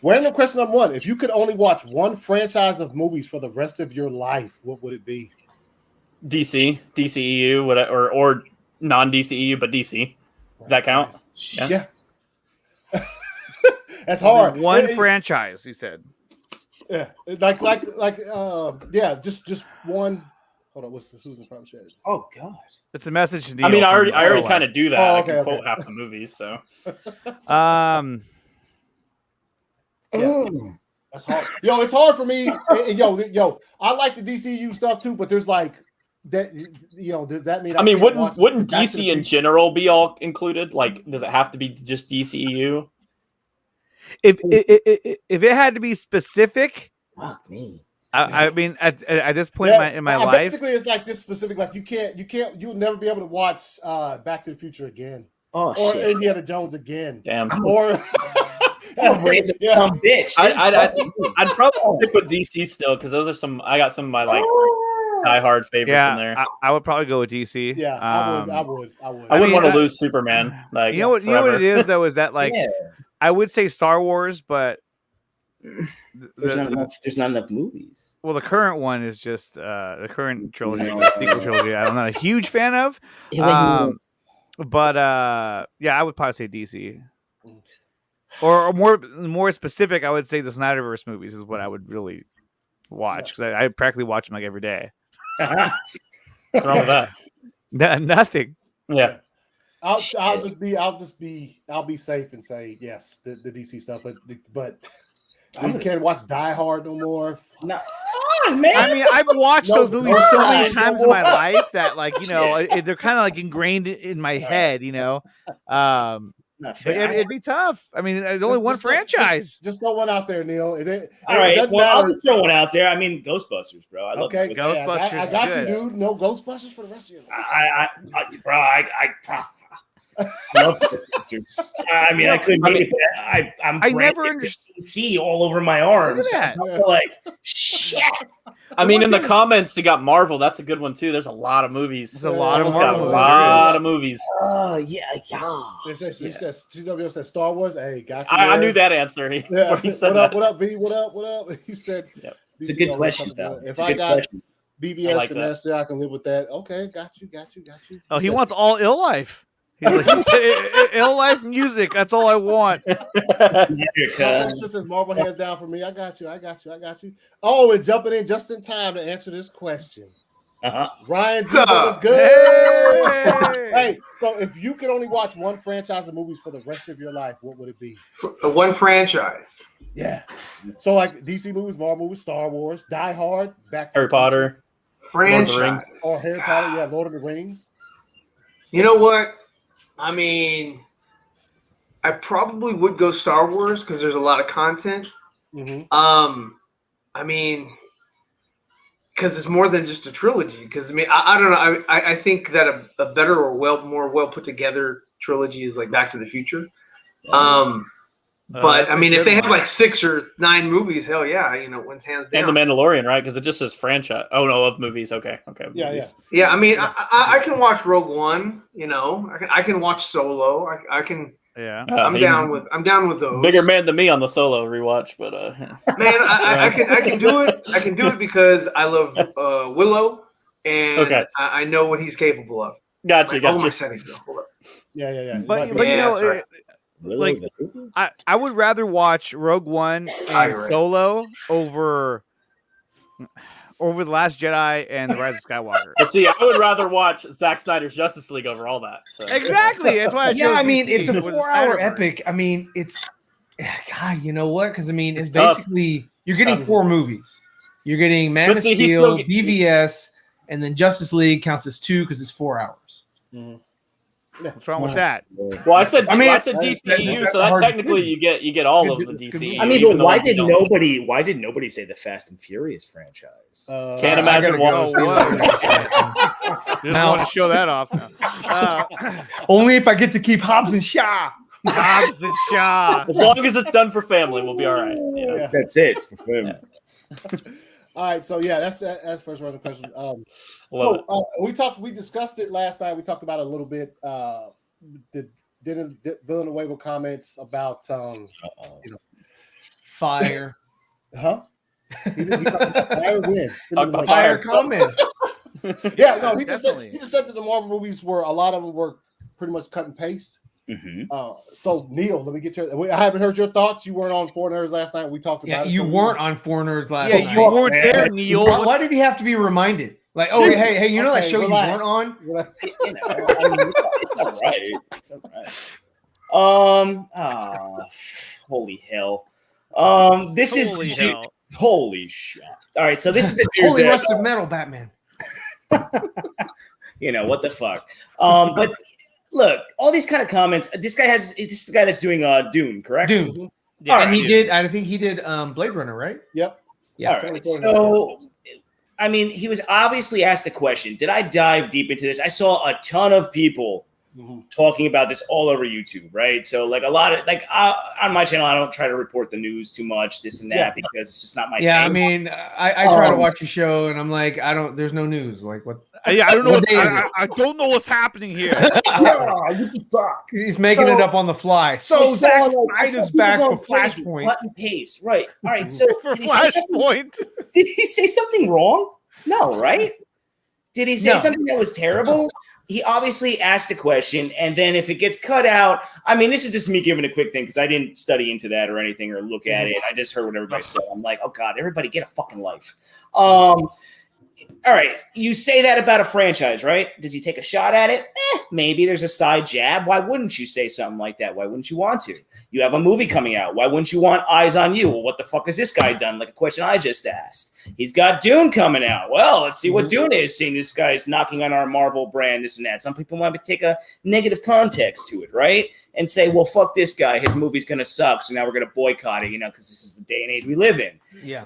Random question number one. If you could only watch one franchise of movies for the rest of your life, what would it be? DC, DCEU, or non-DCEU, but DC. Does that count? Yeah. That's hard. One franchise, you said. Yeah. Just one. Hold on, who's the problem share? Oh God, it's a message to Neil. I mean, I already kind of do that. I can quote half the movies, so. That's hard. It's hard for me. I like the DCU stuff too, but there's like that. Does that mean? I mean, wouldn't DC in general be all included? Like, does it have to be just DCEU? If it had to be specific, fuck me. I mean, at this point in my life, basically, it's like this specific. Like you'll never be able to watch Back to the Future again, or Indiana Jones again. Damn. Or bitch. I'd probably stick with DC still because those are I got some of my diehard favorites in there. I would probably go with DC. Yeah, I would. I wouldn't want to lose Superman. Like, you know what it is though is that I would say Star Wars, but. There's not enough movies. Well, the current one is just the current trilogy, the sequel trilogy. I'm not a huge fan of, but I would probably say DC. Or more specific, I would say the Snyderverse movies is what I would really watch because I practically watch them like every day. What's wrong with that? Nothing. Yeah. I'll be safe and say yes, the DC stuff, but. You can't watch Die Hard no more. No, man. I mean, I've watched those movies so many times in my life that, they're kind of like ingrained in my head. Not Not fair. But it'd be tough. I mean, there's only one franchise. Just throw one out there, Neil. All right. Well, I'll just throw one out there. I mean, Ghostbusters, bro. I love Ghostbusters. I got you, dude. No Ghostbusters for the rest of your life. I love Ghostbusters. I mean, I couldn't make it. I never understood. See all over my arms. Like shit. I mean, in the comments, you got Marvel. That's a good one too. There's a lot of movies. There's a lot of Marvel. A lot of movies. Oh yeah. He says CW says Star Wars. Hey, got you. I knew that answer. What up, B? What up? He said. Yep. It's a good question, though. If I got BVS and Master, I can live with that. Okay, got you. Oh, he wants all Ill Life. He said, Ill Life music. That's all I want. Just says Marvel hands down for me. I got you. Oh, and jumping in just in time to answer this question. Ryan, what's good? Hey, so if you could only watch one franchise of movies for the rest of your life, what would it be? One franchise. Yeah. So like DC movies, Marvel movies, Star Wars, Die Hard, Harry Potter, franchise, or Harry Potter. Yeah, Lord of the Rings. You know what? I mean, I probably would go Star Wars because there's a lot of content. I mean, because it's more than just a trilogy. Because I mean, I don't know. I think that a better or more well put together trilogy is like Back to the Future. But I mean, if they have like 6 or 9 movies, hell yeah, you know, it wins hands down. And The Mandalorian, right? Because it just says franchise. Oh no, of movies. Okay. Yeah. I mean, I can watch Rogue One. You know, I can watch Solo. I can. Yeah. I'm down with those. Bigger man than me on the Solo rewatch, but man, I can do it. I can do it because I love Willow, and I know what he's capable of. Gotcha. My settings though. Hold up. Yeah. But you know. Like, I would rather watch Rogue One and Solo over The Last Jedi and The Rise of Skywalker. But see, I would rather watch Zack Snyder's Justice League over all that. So. Exactly. That's why I chose. Yeah, I mean, it's a 4-hour epic. I mean, it's God. You know what? Because I mean, it's basically you're getting 4 movies. You're getting Man of Steel, BVS, and then Justice League counts as 2 because it's 4 hours. Mm-hmm. What's wrong with that? Well, I said DCU, so that technically you get all of the DC. I mean, but why did nobody say the Fast and Furious franchise? Can't imagine why. Didn't want to show that off. Only if I get to keep Hobbs and Shaw. Hobbs and Shaw. As long as it's done for family, we'll be all right. Yeah. That's it. It's for family. All right, so yeah, that's first round of questions. We discussed it last night. We talked about it a little bit. Villanueva comments about fire. Huh? Fire win. Fire comments. Yeah, no, he just said that the Marvel movies a lot of them were pretty much cut and paste. So Neil, let me get I haven't heard your thoughts. You weren't on Foreigners last night. We talked about it. You weren't on Foreigners last night. Yeah, you weren't there, Neil. Why did he have to be reminded? Like, hey, you know that show relax. You weren't on? It's all right. Holy hell. Holy shit. All right, so this is the dude Holy rusted metal Batman. You know, what the fuck. But look, all these kind of comments. This is the guy that's doing Dune, correct? Dune. Yeah, and I think he did Blade Runner, right? Yep. Yeah. All right. So, I mean, he was obviously asked a question. Did I dive deep into this? I saw a ton of people talking about this all over YouTube, right? So, like a lot of on my channel, I don't try to report the news too much, this and that, because it's just not my thing. I mean, I try to watch your show, and I'm like, there's no news. Like what? Yeah, I don't know. I don't know what's happening here. What the fuck? He's making it up on the fly. So Zack Snyder's back for Flashpoint. Cut and paste, right? All right. So for Flashpoint, did he say something wrong? No, right? Did he say something that was terrible? He obviously asked a question, and then if it gets cut out, I mean, this is just me giving a quick thing because I didn't study into that or anything or look at it. I just heard what everybody said. I'm like, oh God, everybody get a fucking life. All right, you say that about a franchise, right? Does he take a shot at it? Maybe there's a side jab. Why wouldn't you say something like that? Why wouldn't you want to? You have a movie coming out. Why wouldn't you want eyes on you? Well, what the fuck has this guy done? Like a question I just asked. He's got Dune coming out. Well, let's see what Dune is. Seeing this guy's knocking on our Marvel brand, this and that. Some people might take a negative context to it, right? And say, well, fuck this guy. His movie's going to suck. So now we're going to boycott it, because this is the day and age we live in. Yeah.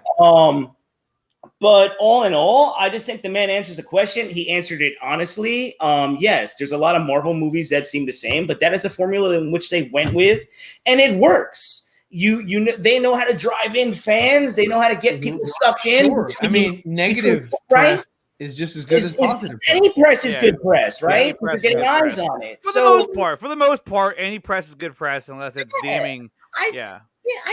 But all in all, I just think the man answers the question. He answered it honestly. Yes, there's a lot of Marvel movies that seem the same, but that is a formula in which they went with, and it works. They know how to drive in fans. They know how to get people sucked in. I mean, negative press is just as good as positive. Any press is good press, right? You're getting eyes on it. For the most part, any press is good press unless it's damning. I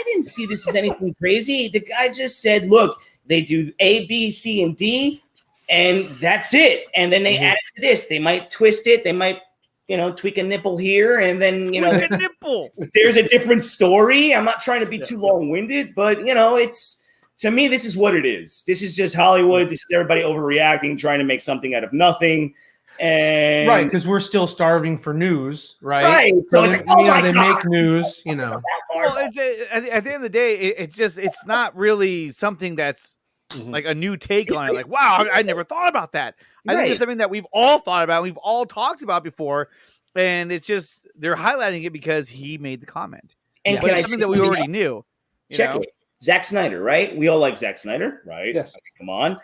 didn't see this as anything crazy. The guy just said, look, they do A, B, C, and D, and that's it. And then they add it to this. They might twist it. They might, tweak a nipple here. And then, there's a different story. I'm not trying to be too long-winded, but, it's, to me, this is what it is. This is just Hollywood. This is everybody overreacting, trying to make something out of nothing. And right, because we're still starving for news, right? Right. So it's they make news, Well, at the end of the day, it's not really something that's like a new take on it. Like, wow, I never thought about that. I think it's something that we've all thought about, we've all talked about before, and it's just they're highlighting it because he made the comment. And but it's something that we already knew. Check it. Zack Snyder, right? We all like Zack Snyder, right? Yes. Come on.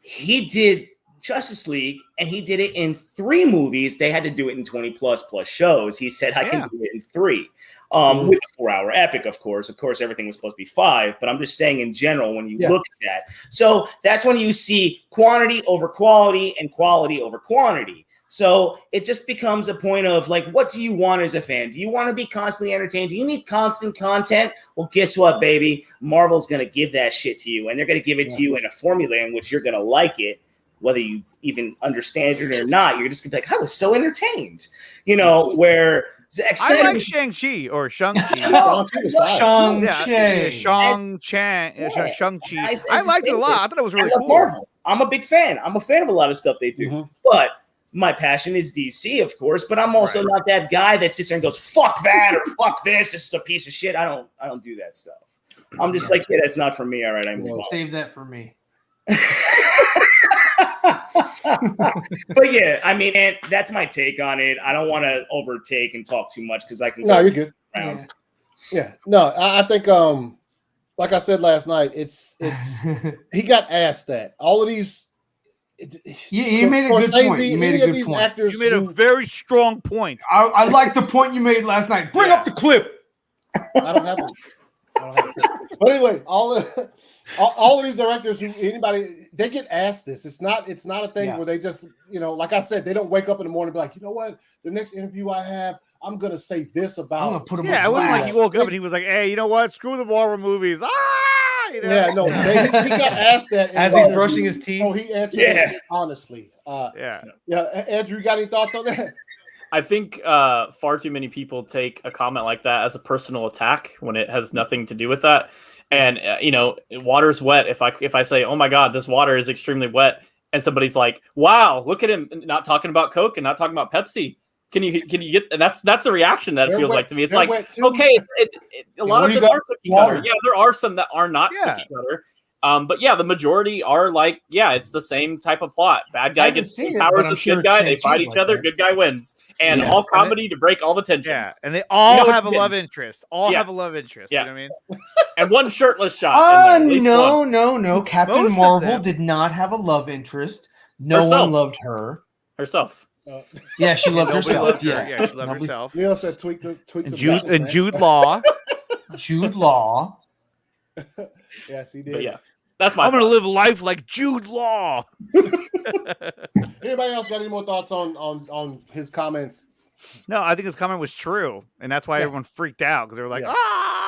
He did Justice League, and he did it in 3 movies. They had to do it in 20 plus shows. He said, I can do it in 3. With a 4-hour epic, of course. Of course, everything was supposed to be 5, but I'm just saying in general, when you look at that. So that's when you see quantity over quality and quality over quantity. So it just becomes a point of like, what do you want as a fan? Do you want to be constantly entertained? Do you need constant content? Well, guess what, baby? Marvel's going to give that shit to you, and they're going to give it to you in a formula in which you're going to like it. Whether you even understand it or not, you're just gonna be like, I was so entertained, where Zack Snyder. I like Shang-Chi or Shang-Chi. Shang-Chi. I liked it a lot. I thought it was really cool. Marvel. I'm a big fan. I'm a fan of a lot of stuff they do. But my passion is DC, of course, but I'm also not that guy that sits there and goes, fuck that or fuck this. This is a piece of shit. I don't do that stuff. I'm just like, that's not for me. All right, I'm save that for me. But yeah, I mean, and that's my take on it. I don't want to overtake and talk too much because I can. No, you're good. Yeah. No, I think like I said last night, it's he got asked that all of these. You made a good point. You made a good point. You made a very strong point. I like the point you made last night. Bring up the clip. I don't have it. But anyway, all of these directors, they get asked this. It's not a thing where they just, like I said, they don't wake up in the morning and be like, you know what, the next interview I have, I'm gonna say this about. I'm gonna put him. Yeah, it wasn't like he woke up and he was like, hey, you know what? Screw the Marvel movies. Yeah, no, he got asked that as he's brushing his teeth. Oh, he answered it honestly. Andrew, you got any thoughts on that? I think far too many people take a comment like that as a personal attack when it has nothing to do with that. And water's wet. If I say, oh my God, this water is extremely wet, and somebody's like, wow, look at him not talking about Coke and not talking about Pepsi. Can you get? And that's the reaction that it feels like to me. It's like, okay, a lot of them are cookie cutter. Yeah, there are some that are not cookie cutter. But the majority are like, it's the same type of plot. Bad guy gets powers of good guy. They fight each other. Good guy wins. And all comedy to break all the tension. Yeah, and they all have a love interest. Have a love interest. Yeah. You know what I mean? And one shirtless shot. No. Captain Marvel did not have a love interest. No one loved her. Herself. Yeah, she loved herself. She loved herself. You also tweaked and Jude Law. Jude Law. Yes, he did. But that's my. I'm going to live life like Jude Law. Anybody else got any more thoughts on his comments? No, I think his comment was true, and that's why everyone freaked out because they were like,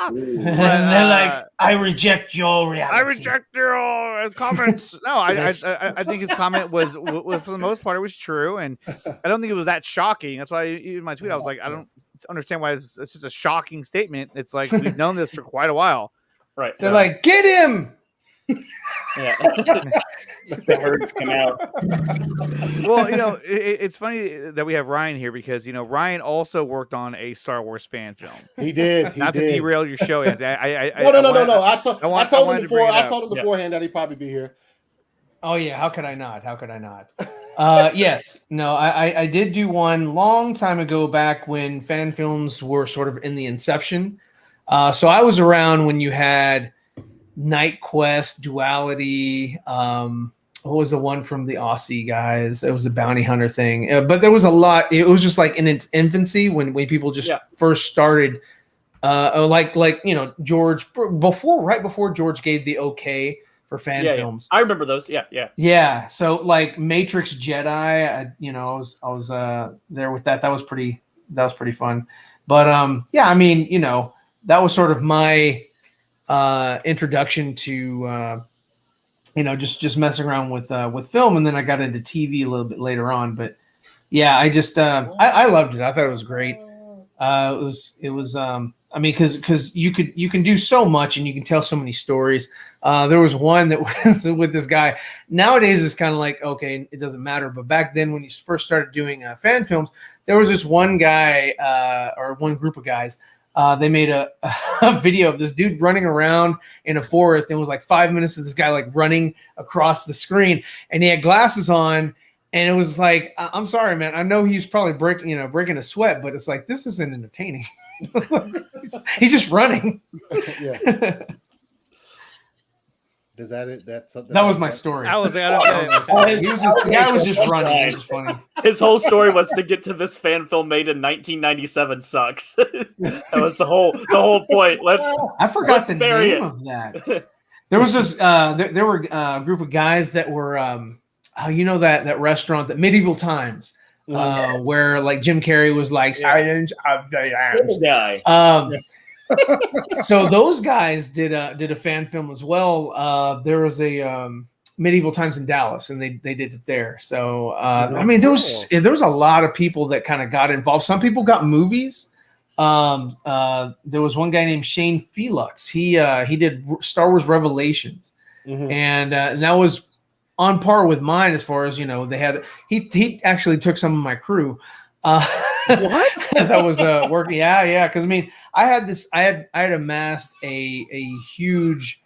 And they're like, I reject your reality. I reject your comments. No, I think his comment was for the most part it was true, and I don't think it was that shocking. That's why in my tweet I was like, I don't understand why it's just a shocking statement. It's like we've known this for quite a while. Right. They're like, get him. Yeah. The herds come out. Well, it's funny that we have Ryan here because Ryan also worked on a Star Wars fan film. He did. Not to derail your show, Anthony. No. I told him before. I told him Yeah. beforehand that he'd probably be here. Oh yeah, how could I not? Yes, no, I did do one long time ago back when fan films were sort of in the inception. So I was around when you had Night Quest, Duality. What was the one from the Aussie guys? It was a bounty hunter thing, but there was a lot. It was just like in its infancy when people just first started. Like George right before George gave the okay for fan films. I remember those. Yeah. So like Matrix Jedi, I was there with that. That was pretty fun. But I mean, that was sort of my introduction to just messing around with film, and then I got into TV a little bit later on. But yeah, I just I loved it. I thought it was great. It was I mean, because you can do so much and you can tell so many stories. There was one that was with this guy. Nowadays, it's kind of like, okay, it doesn't matter. But back then, when he first started doing fan films, there was this one guy or one group of guys. They made a video of this dude running around in a forest, and it was like 5 minutes of this guy like running across the screen, and he had glasses on. And it was like, I'm sorry, man. I know he's probably breaking a sweat, but it's like, this isn't entertaining. He's just running. Yeah. Does that it? That was my story. The guy was just running. It was funny. His whole story was to get to this fan film made in 1997 sucks. That was the whole point. I forgot the name of that. There was this. There were a group of guys that were. That restaurant, that Medieval Times, where like Jim Carrey was like, "Silence of the Lambs." So those guys did a fan film as well. There was a Medieval Times in Dallas, and they did it there. So I mean, there was a lot of people that kind of got involved. Some people got movies. There was one guy named Shane Felix. He did Star Wars Revelations, and that was on par with mine as far as they had. He actually took some of my crew. What? That was working. Yeah. Because I mean, I had amassed a huge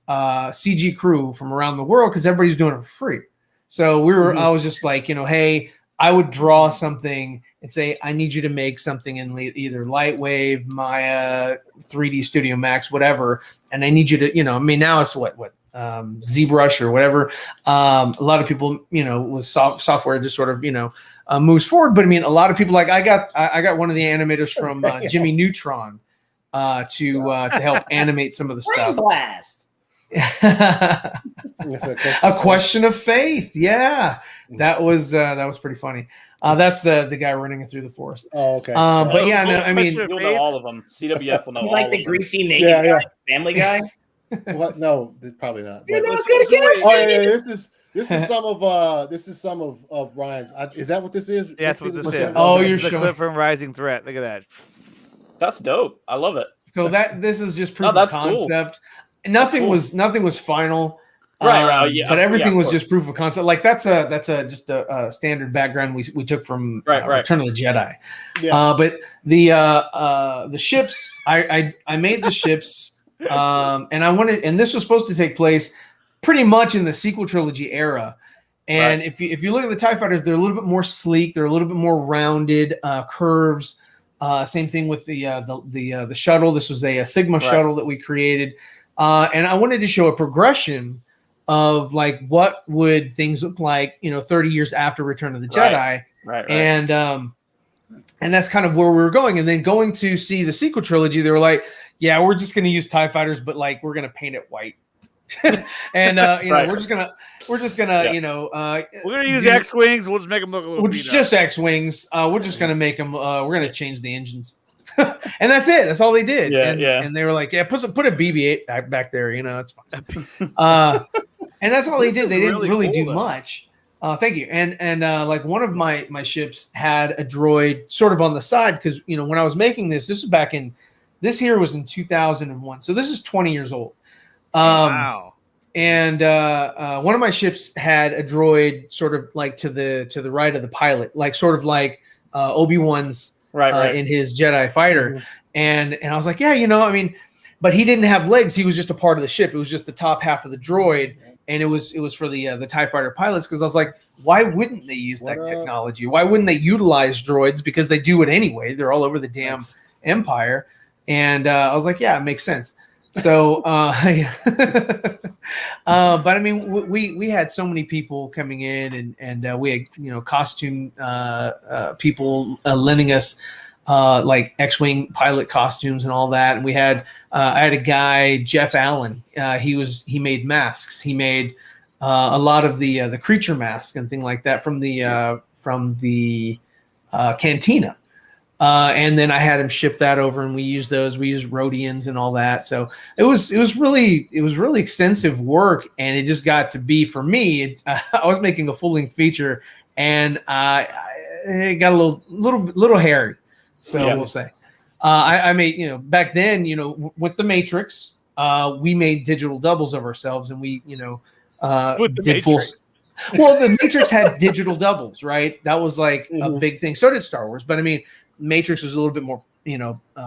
CG crew from around the world because everybody's doing it for free. So I was just like, hey, I would draw something and say, I need you to make something in either Lightwave, Maya, 3D Studio Max, whatever, and I need you to, I mean, now it's what ZBrush or whatever. A lot of people, with software just sort of, moves forward. But I mean, a lot of people, like I got one of the animators from Jimmy Neutron to help animate some of the stuff. Blast. A Question of Faith. Yeah, that was pretty funny. That's the guy running through the forest. Oh, okay. But yeah, no, I mean, you'll know all of them. CWF will know all like the greasy naked guy, Family Guy. What? No, probably not. You're not gonna get it. This is some of Ryan's. Is that what this is? Yeah, that's what this is. Oh, you're showing a clip from Rising Threat. Look at that. That's dope. I love it. So this is just proof of concept. Cool. Nothing was final. Right. Yeah, but everything was just proof of concept. Like that's just a standard background we took from Return of the Jedi. Yeah. But the ships, I made the ships. And I wanted, and this was supposed to take place pretty much in the sequel trilogy era. And if you look at the TIE fighters, they're a little bit more sleek. They're a little bit more rounded, curves. Same thing with the shuttle. This was a Sigma shuttle that we created. And I wanted to show a progression of like, what would things look like, 30 years after Return of the Jedi. Right. And that's kind of where we were going. And then going to see the sequel trilogy, they were like, yeah, we're just going to use TIE fighters, but like, we're going to paint it white. And, we're just going to, we're going to use X-Wings. We'll just make them look a little just X-Wings. We're just going to make them, we're going to change the engines. And that's it. That's all they did. And they were like, yeah, put a BB-8 back there. It's fine. And that's all they did. They didn't really do much. Thank you. And like one of my ships had a droid sort of on the side because, when I was making this was this here was in 2001. So this is 20 years old. Wow. And one of my ships had a droid sort of like to the right of the pilot, like sort of like Obi-Wan's in his Jedi fighter. Mm-hmm. And I was like, yeah, I mean, but he didn't have legs. He was just a part of the ship. It was just the top half of the droid. And it was for the TIE fighter pilots, because I was like, why wouldn't they use that technology? Why wouldn't they utilize droids? Because they do it anyway. They're all over the damn Empire. And I was like, yeah, it makes sense. So, but I mean, we had so many people coming in, and we had costume people lending us like X-wing pilot costumes and all that. And we had I had a guy, Jeff Allen. He made masks. He made a lot of the creature masks and thing like that from the cantina. And then I had him ship that over, and we used those. We used Rhodians and all that. So it was really extensive work, and it just got to be, for me, I was making a full-length feature, and it got a little hairy. So we'll say. I made, back then, with the Matrix, we made digital doubles of ourselves, and we, did full. Well, the Matrix had digital doubles, right? That was like a big thing. So did Star Wars, but I mean, Matrix was a little bit more,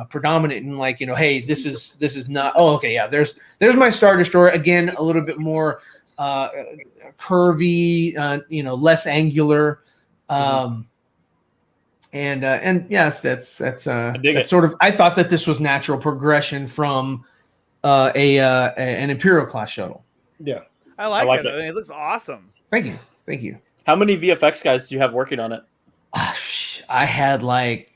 predominant in like, hey, this is not. Oh, okay, yeah. There's my Star Destroyer, again, a little bit more curvy, less angular, and yes, that's sort of. I thought that this was natural progression from an Imperial class shuttle. Yeah, I like it. It looks awesome. Thank you. How many VFX guys do you have working on it? I had like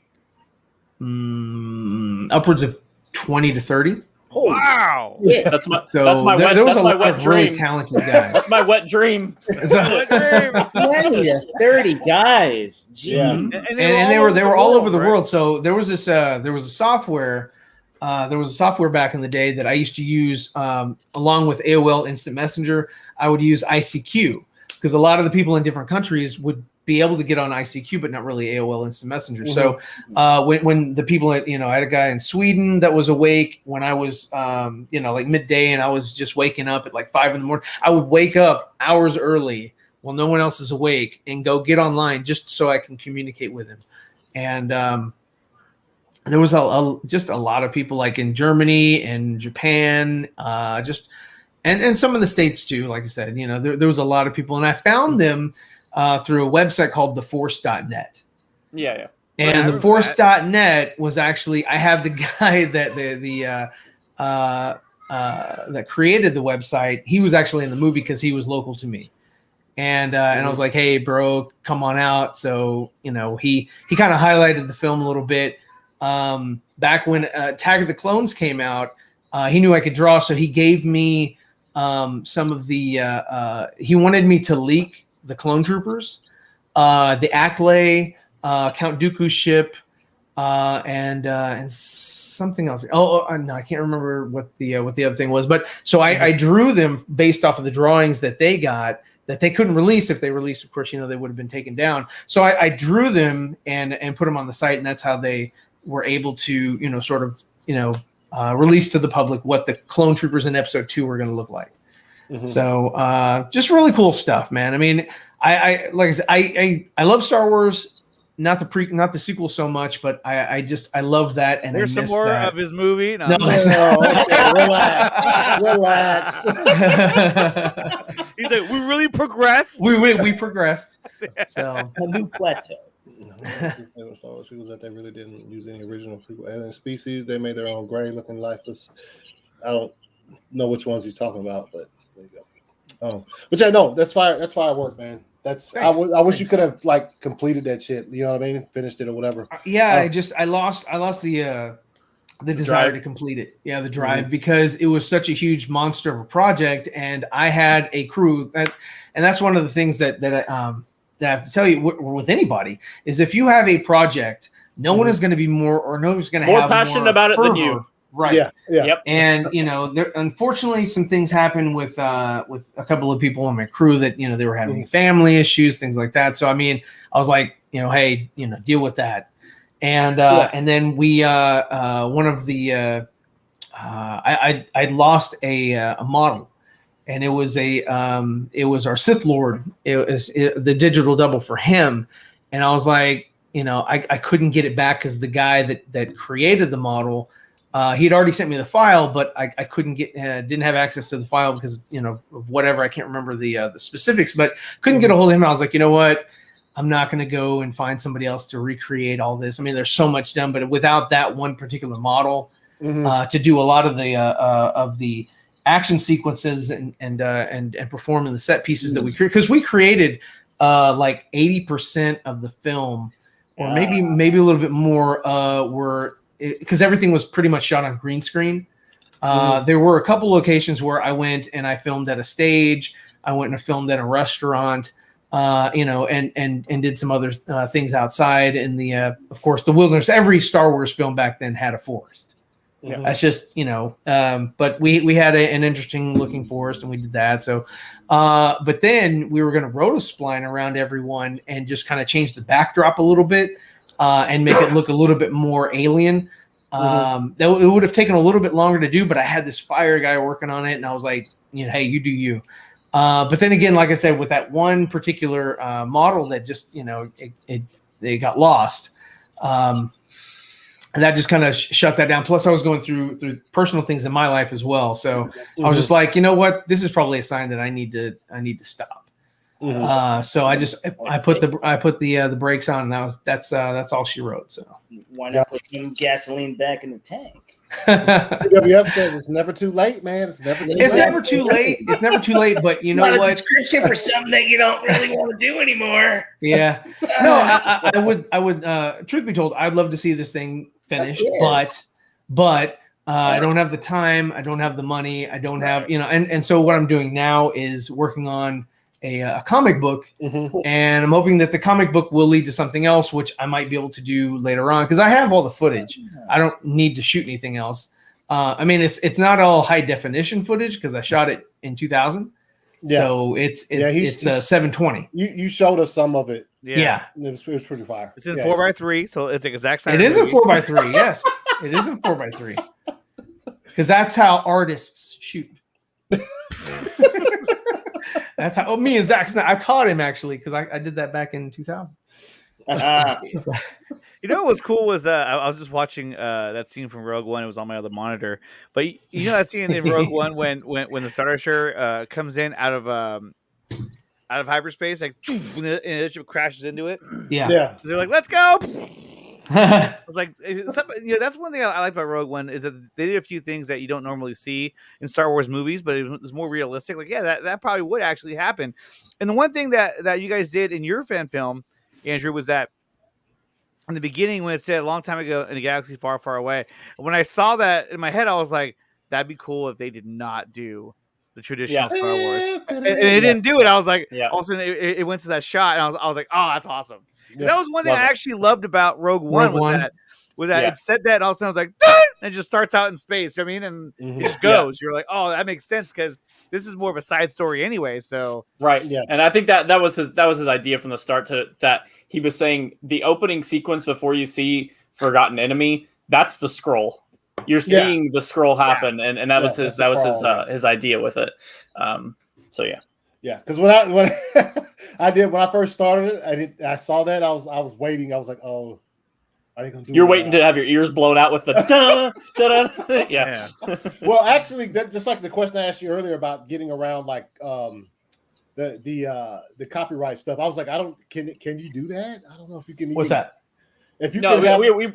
upwards of 20 to 30. Holy wow! Yeah, that's my there was a lot of dream. Really talented guys. That's my wet dream. 20 to 30 guys. Gee. Yeah. And they were all over the world. So there was a software. There was a software back in the day that I used to use along with AOL Instant Messenger. I would use ICQ, because a lot of the people in different countries would be able to get on ICQ, but not really AOL Instant Messenger. Mm-hmm. So when the people I had a guy in Sweden that was awake when I was, like midday, and I was just waking up at like 5 a.m. I would wake up hours early while no one else is awake and go get online just so I can communicate with him. And there was just a lot of people like in Germany and Japan, and some of the States too. Like I said, there was a lot of people, and I found them through a website called theforce.net. Yeah. And theforce.net was actually, I have the guy that that created the website. He was actually in the movie because he was local to me. And I was like, hey, bro, come on out. So, he kind of highlighted the film a little bit. Back when Attack of the Clones came out, he knew I could draw. So he gave me some of the, he wanted me to leak the clone troopers, the Acklay, Count Dooku's ship, and something else. No, I can't remember what the other thing was. But so I drew them based off of the drawings that they got that they couldn't release. If they released, of course, they would have been taken down. So I drew them and put them on the site, and that's how they were able to release to the public what the clone troopers in Episode 2 were going to look like. Mm-hmm. So just really cool stuff, man. I mean, I like I said, I love Star Wars, not the sequel so much, but I love that. And there's some more of his movie. No, okay, relax. He's like, we really progressed. We progressed. So a new plateau. People that they really didn't use any original alien species. They made their own gray-looking lifeless. I don't know which ones he's talking about, but there you go. But yeah, no, that's fire. That's firework, man. I wish you could have like completed that shit. You know what I mean? Finished it or whatever. Yeah, I lost the desire to complete it. Yeah, the drive, because it was such a huge monster of a project, and I had a crew. And that's one of the things that I have to tell you with anybody is, if you have a project, no one is going to be no one's going to have passionate about it than you. Right. Yeah. Yep. And there, unfortunately, some things happened with a couple of people on my crew that they were having family issues, things like that. So I mean, I was like, hey, deal with that. And and then we one of the I lost a model, and it was our Sith Lord. It was the digital double for him, and I was like, I couldn't get it back because the guy that created the model, he'd already sent me the file, but I couldn't didn't have access to the file because of whatever, I can't remember the specifics, but couldn't get a hold of him. I was like, you know what? I'm not going to go and find somebody else to recreate all this. I mean, there's so much done, but without that one particular model to do a lot of the action sequences and perform in the set pieces that we created, because we created like 80% of the film, or maybe a little bit more, were because everything was pretty much shot on green screen. There were a couple locations where I went and I filmed at a stage. I went and filmed at a restaurant. And did some other things outside in the, of course, the wilderness. Every Star Wars film back then had a forest. Yeah. That's just, but we had an interesting looking forest, and we did that. So, but then we were going to rotospline around everyone and just kind of change the backdrop a little bit and make it look a little bit more alien. It would have taken a little bit longer to do, but I had this fire guy working on it, and I was like, hey, you do you. But then again, like I said, with that one particular model that just, they got lost, and that just kind of shut that down. Plus, I was going through personal things in my life as well, so I was just like, you know what, this is probably a sign that I need to stop. So I put the brakes on, and that's all she wrote. So why not put some gasoline back in the tank? WF says it's never too late, man. It's never too late. It's never too late. But you know what? Description for something that you don't really want to do anymore. Yeah. No, I would. Truth be told, I'd love to see this thing finished, but I don't have the time. I don't have the money. I don't have, and so what I'm doing now is working on a comic book, and I'm hoping that the comic book will lead to something else, which I might be able to do later on, because I have all the footage. I don't need to shoot anything else. I mean, it's not all high definition footage because I shot it in 2000. Yeah. So it's 720. You showed us some of it. Yeah. It was pretty fire. It's in 4x3, so it's like exact size. It is a 4x3. Yes, it is a 4x3. Because that's how artists shoot. That's how me and Zach Snyder, I taught him actually, because I did that back in 2000. What was cool was I was just watching that scene from Rogue One. It was on my other monitor, but that scene in Rogue One when the Star Destroyer comes in out of hyperspace, like, and the ship crashes into it. Yeah. So they're like, "Let's go." I was like, that's one thing I like about Rogue One, is that they did a few things that you don't normally see in Star Wars movies, but it was more realistic. Like, that probably would actually happen. And the one thing that you guys did in your fan film, Andrew, was that in the beginning, when it said a long time ago in a galaxy far, far away, when I saw that in my head, I was like, that'd be cool if they did not do the traditional Star Wars. And it didn't do it. I was like, all of a sudden it went to that shot, and I was like, oh, that's awesome. Because that was one thing I actually loved about Rogue One was that it said that, and all of a sudden I was like, and it just starts out in space. And it just goes. You're like, oh, that makes sense, because this is more of a side story anyway. So and I think that was his idea from the start. That he was saying the opening sequence before you see Forgotten Enemy, that's the scroll. You're seeing the scroll happen, and that was his idea with it. Because when I first started it, I saw that, I was waiting. I was like, oh, are they gonna do? You're waiting to have your ears blown out with the da da da. Yeah. Well, actually, that just like the question I asked you earlier about getting around like the copyright stuff. I was like, can you do that? I don't know if you can. What's that? If you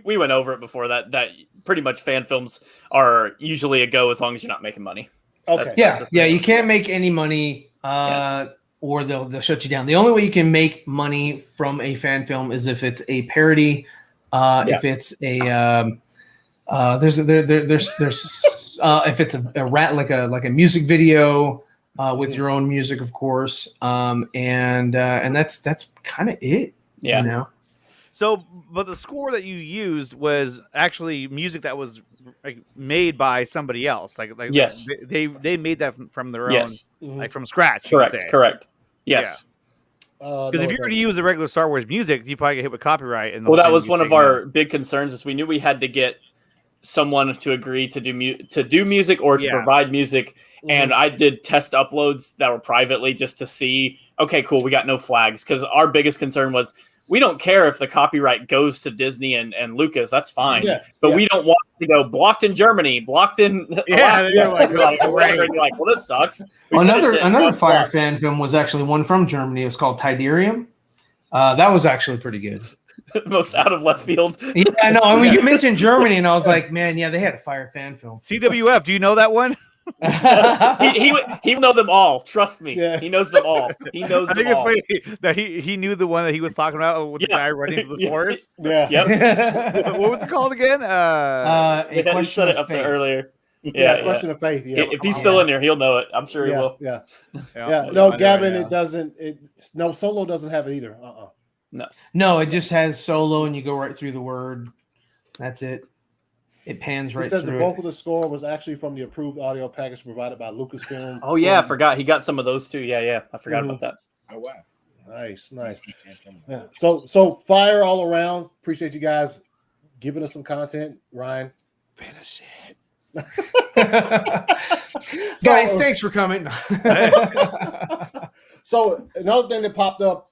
we went over it before that pretty much fan films are usually a go as long as you're not making money. Okay. You can't make any money. Or they'll shut you down. The only way you can make money from a fan film is if it's a parody, if it's a if it's a rat like a music video with your own music, of course, and that's kind of it. Yeah. So, but the score that you used was actually music that was like made by somebody else. Like yes, they made that from their own, like from scratch. Correct. Yes. Because if you were to use the regular Star Wars music, you probably get hit with copyright. And that was one of our big concerns. Is we knew we had to get someone to agree to do music or to provide music. And I did test uploads that were privately just to see, okay, cool, we got no flags. Because our biggest concern was, we don't care if the copyright goes to Disney and Lucas, that's fine. But we don't want to go blocked in Germany, blocked in Alaska. You're like, well, this sucks. Another Fire fan film was actually one from Germany. It was called Tidarium. That was actually pretty good. Most out of left field. Yeah, I know. I mean, you mentioned Germany, and I was like, man, yeah, they had a Fire fan film. CWF, do you know that one? he know them all. Trust me, he knows them all. He knows. I think it's funny that he knew the one that he was talking about with the guy running through the forest. Yep. What was it called again? You said it up there earlier. Question of faith. Yeah. If he's still in there, he'll know it. I'm sure he will. Yeah. No, Gavin, it doesn't. No, Solo doesn't have it either. No, it just has Solo, and you go right through the word. That's it. It pans right through. It says the bulk of the score was actually from the approved audio package provided by Lucasfilm. Oh yeah, I forgot he got some of those too. Yeah, I forgot about that. Oh wow, nice. Yeah. So fire all around. Appreciate you guys giving us some content, Ryan. Finish it, guys. Thanks for coming. So another thing that popped up,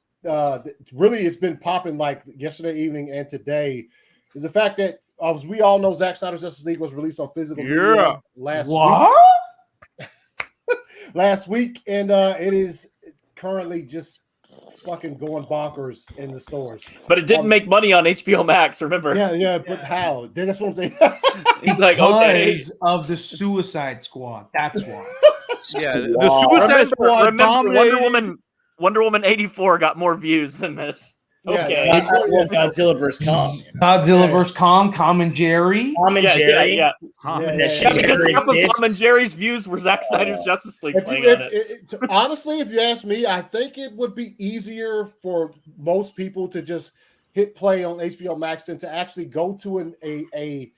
really, it's been popping like yesterday evening and today, is the fact that. As we all know, Zack Snyder's Justice League was released on physical video last week, and it is currently just fucking going bonkers in the stores. But it didn't make money on HBO Max, remember? Yeah, but how? That's what I'm saying. Because of the Suicide Squad. That's why. The Suicide Squad. Remember, Wonder Woman 84 got more views than this. Okay. Godzilla vs. Kong. Godzilla vs. Kong, Tom and Jerry. Yeah. Because half of Tom and Jerry's views were Zack Snyder's Justice League playing on it. Honestly, if you ask me, I think it would be easier for most people to just hit play on HBO Max than to actually go to a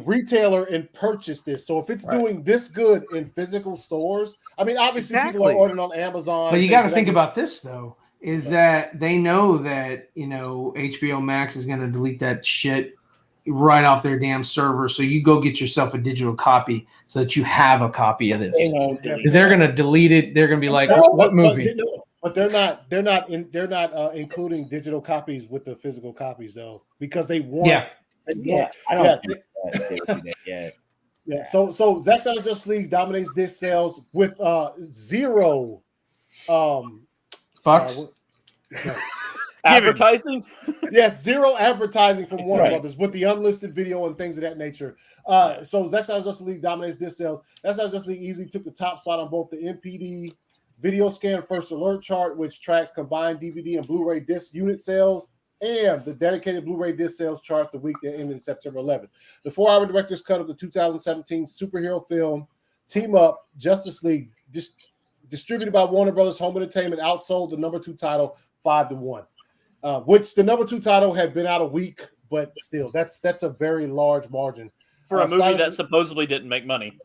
retailer and purchase this. So if it's doing this good in physical stores, I mean, obviously people are ordering on Amazon. But you got to think about this though. Is that they know that, HBO Max is going to delete that shit right off their damn server. So you go get yourself a digital copy so that you have a copy of this. Because they're going to delete it. They're going to be like, what movie? But they're not including digital copies with the physical copies though, because they want. I don't think they would do that yet. Yeah. So Zack Snyder's Justice League dominates disc sales with zero. Fucks. Advertising? Yes, zero advertising from Warner Brothers with the unlisted video and things of that nature. So Zack Snyder's Justice League dominates disc sales. Zack Snyder's Justice League easily took the top spot on both the NPD video scan first alert chart, which tracks combined DVD and Blu-ray disc unit sales, and the dedicated Blu-ray disc sales chart the week that ended September 11th. The 4-hour director's cut of the 2017 superhero film Team Up Justice League distributed by Warner Brothers Home Entertainment outsold the number 2 title 5-1, which the number 2 title had been out a week, but still, that's a very large margin for a movie that supposedly didn't make money.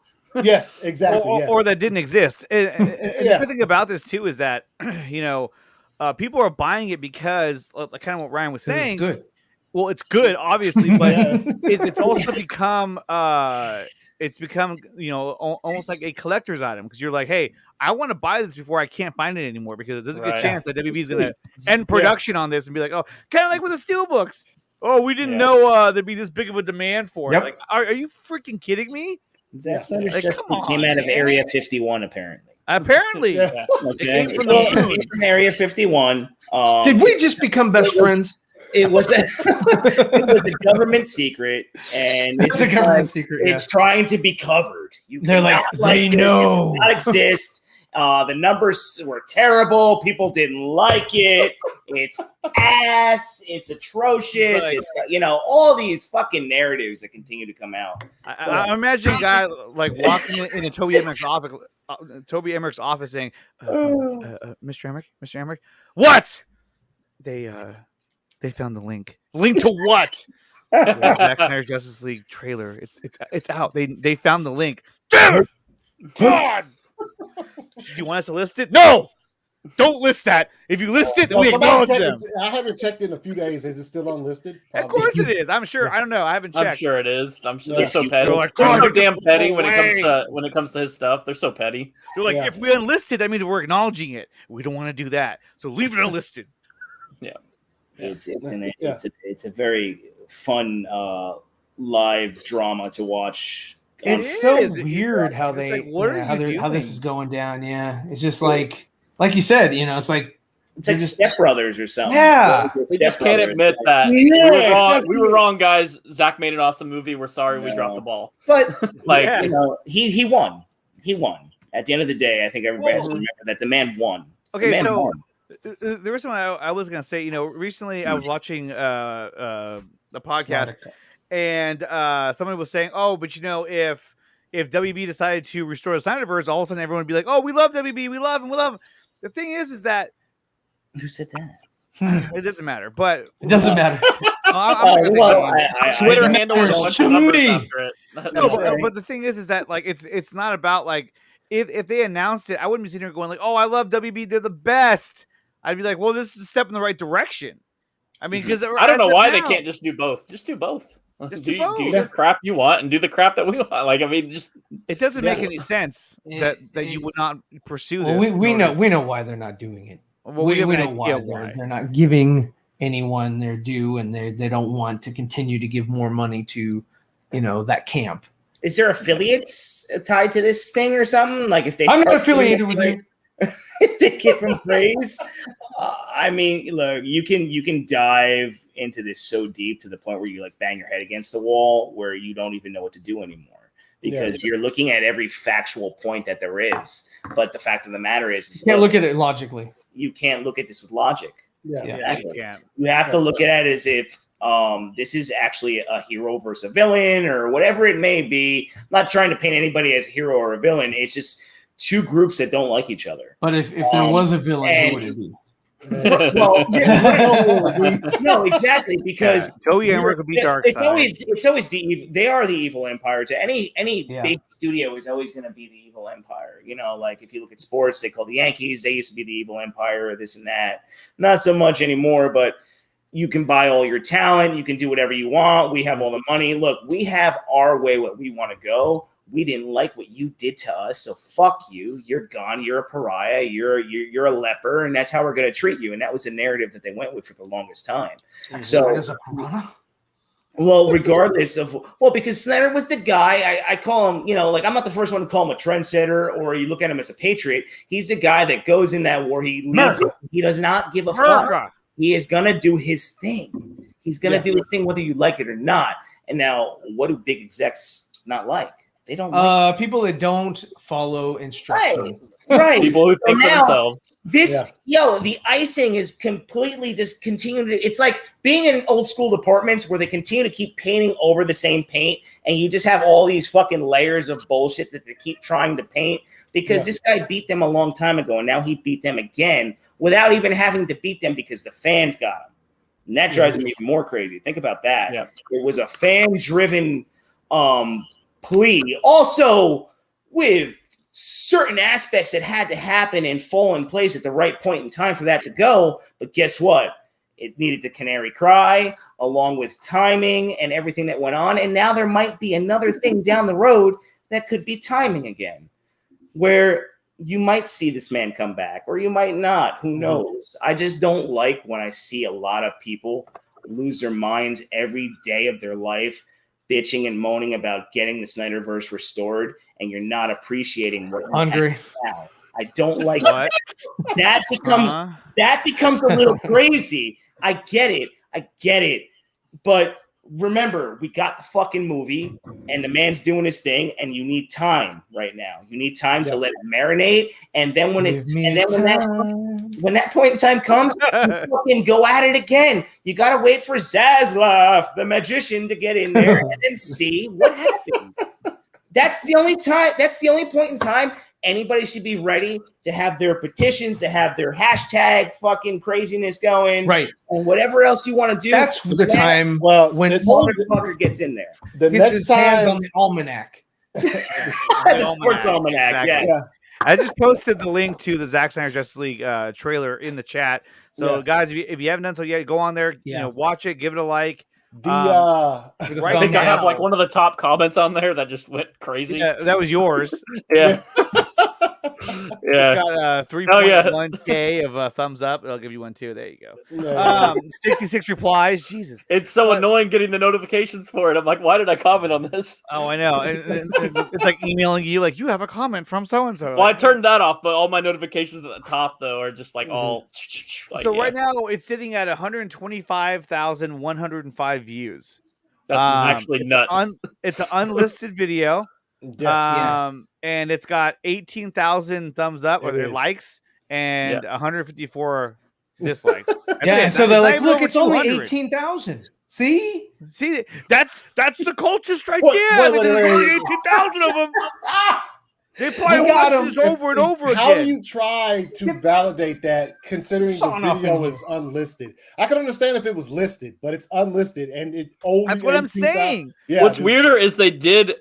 Yes, exactly. Or that didn't exist. And the thing about this too is that people are buying it because, kind of what Ryan was saying. It's good. Well, it's good, obviously, but it's also become. It's become, almost like a collector's item because you're like, hey, I want to buy this before I can't find it anymore because there's a good chance that WB is going to end production on this and be like, oh, kind of like with the Steelbooks. Oh, we didn't know there'd be this big of a demand for it. Like, are you freaking kidding me? Zack Snyder's Justice League came out of Area 51, apparently. It came from Area 51. Did we just become best friends? It was a government secret, and it's a government secret. It's trying to be covered. They're like they know it does not exist. The numbers were terrible. People didn't like it. It's ass. It's atrocious. It's all these fucking narratives that continue to come out. I imagine a guy like walking into Toby Emmerich's office saying, Mr. Emmerich, what? They found the link. Link to what? Zack Snyder's Justice League trailer. It's out. They found the link. Damn it! God. You want us to list it? No. Don't list that. If you list it, Well, we acknowledge them. I haven't checked in a few days. Is it still unlisted? Probably. Of course it is. I'm sure. I don't know. I haven't checked. I'm sure it is. I'm sure Yeah. they're so petty. Like, they're so damn petty when it comes to his stuff. They're so petty. They're like, if we unlisted, that means we're acknowledging it. We don't want to do that, so leave it unlisted. Yeah, it's a very fun live drama to watch. It's so weird how they how this is going down. Yeah, it's just like you said, it's like Step Brothers or something. Yeah, we just can't admit that we were wrong, guys. Zach made an awesome movie. We're sorry we dropped the ball. But he won. He won. At the end of the day, I think everybody has to remember that the man won. Okay, so there was something I was gonna say. Recently I was watching the podcast, and somebody was saying, "Oh, but if WB decided to restore the Snyderverse, all of a sudden everyone would be like, oh, we love WB, we love him, we love him." The thing is that who said that? It doesn't matter, but it doesn't matter. Twitter handle was a bunch of numbers after it. No, but the thing is that like it's not about like if they announced it, I wouldn't be sitting here going like, oh, I love WB, they're the best. I'd be like, well, this is a step in the right direction. I mean, because I don't know why they can't just do both. Just do both. Just do the crap you want and do the crap that we want. Like, I mean, just it doesn't make any sense that you would not pursue this. Well, we know why they're not doing it. Well, we know why they're not giving anyone their due, and they don't want to continue to give more money to that camp. Is there affiliates tied to this thing or something? Like if they I'm not affiliated with you. If they give them praise, I mean, look, you can dive into this so deep to the point where you like bang your head against the wall, where you don't even know what to do anymore because you're looking at every factual point that there is. But the fact of the matter is, you can't look at it logically. You can't look at this with logic. Yeah, exactly. You have to look at it as if this is actually a hero versus a villain or whatever it may be. I'm not trying to paint anybody as a hero or a villain. It's just two groups that don't like each other. But if there was a villain, who would it be? Well, no, exactly, because Joey and Rick would be dark side. It's always the evil. They are the evil empire. To any big studio is always going to be the evil empire. Like if you look at sports, they call the Yankees. They used to be the evil empire, or this and that. Not so much anymore, but you can buy all your talent. You can do whatever you want. We have all the money. Look, we have our way, what we want to go. We didn't like what you did to us, so fuck you. You're gone. You're a pariah. You're a leper, and that's how we're going to treat you. And that was the narrative that they went with for the longest time. So, well, regardless of because Snyder was the guy. I call him, like I'm not the first one to call him a trendsetter, or you look at him as a patriot. He's the guy that goes in that war. He leads it. He does not give a fuck. He is going to do his thing. He's going to do his thing whether you like it or not. And now, what do big execs not like? They don't like people that don't follow instructions. Right. People who think for themselves. The icing is completely just continuing to. It's like being in old school departments where they continue to keep painting over the same paint, and you just have all these fucking layers of bullshit that they keep trying to paint because this guy beat them a long time ago, and now he beat them again without even having to beat them because the fans got him. And that drives me even more crazy. Think about that. Yeah. It was a fan-driven plea, also with certain aspects that had to happen and fall in place at the right point in time for that to go. But guess what? It needed the canary cry along with timing and everything that went on. And now there might be another thing down the road that could be timing again, where you might see this man come back or you might not. Who knows? I just don't like when I see a lot of people lose their minds every day of their life bitching and moaning about getting the Snyderverse restored, and you're not appreciating what Andre. Now. I don't like that. That becomes a little crazy. I get it. But remember, we got the fucking movie, and the man's doing his thing, and you need time right now. You need time to let it marinate, and then when that point in time comes, you fucking go at it again. You gotta wait for Zaslav, the magician, to get in there and then see what happens. That's the only time. That's the only point in time anybody should be ready to have their petitions, to have their hashtag fucking craziness going, right? And whatever else you want to do. That's the time. When the motherfucker gets in there, the gets next his time hands on the almanac, the sports almanac. Exactly. Yeah. I just posted the link to the Zack Snyder Justice League trailer in the chat. So, guys, if you haven't done so yet, go on there, watch it, give it a like. I think I have like one of the top comments on there that just went crazy. Yeah, that was yours. Yeah. It's got 3.1K of thumbs up. I'll give you one too. There you go. 66 replies. Jesus, it's so annoying getting the notifications for it. I'm like, why did I comment on this? Oh, I know. It's like emailing you, like you have a comment from so and so. Well, I turned that off, but all my notifications at the top though are just like all. Like, so right now it's sitting at 125,105 views. That's actually nuts. It's an unlisted video. Yes. And it's got 18,000 thumbs up or likes and 154 dislikes. So they're like, look, it's only 18,000. See, that's the cultist right there. There's 18,000 of them. They probably watch this over and over again. How do you try to validate that considering the video is unlisted? I can understand if it was listed, but it's unlisted and it only. That's what I'm saying. Yeah, what's weirder is they did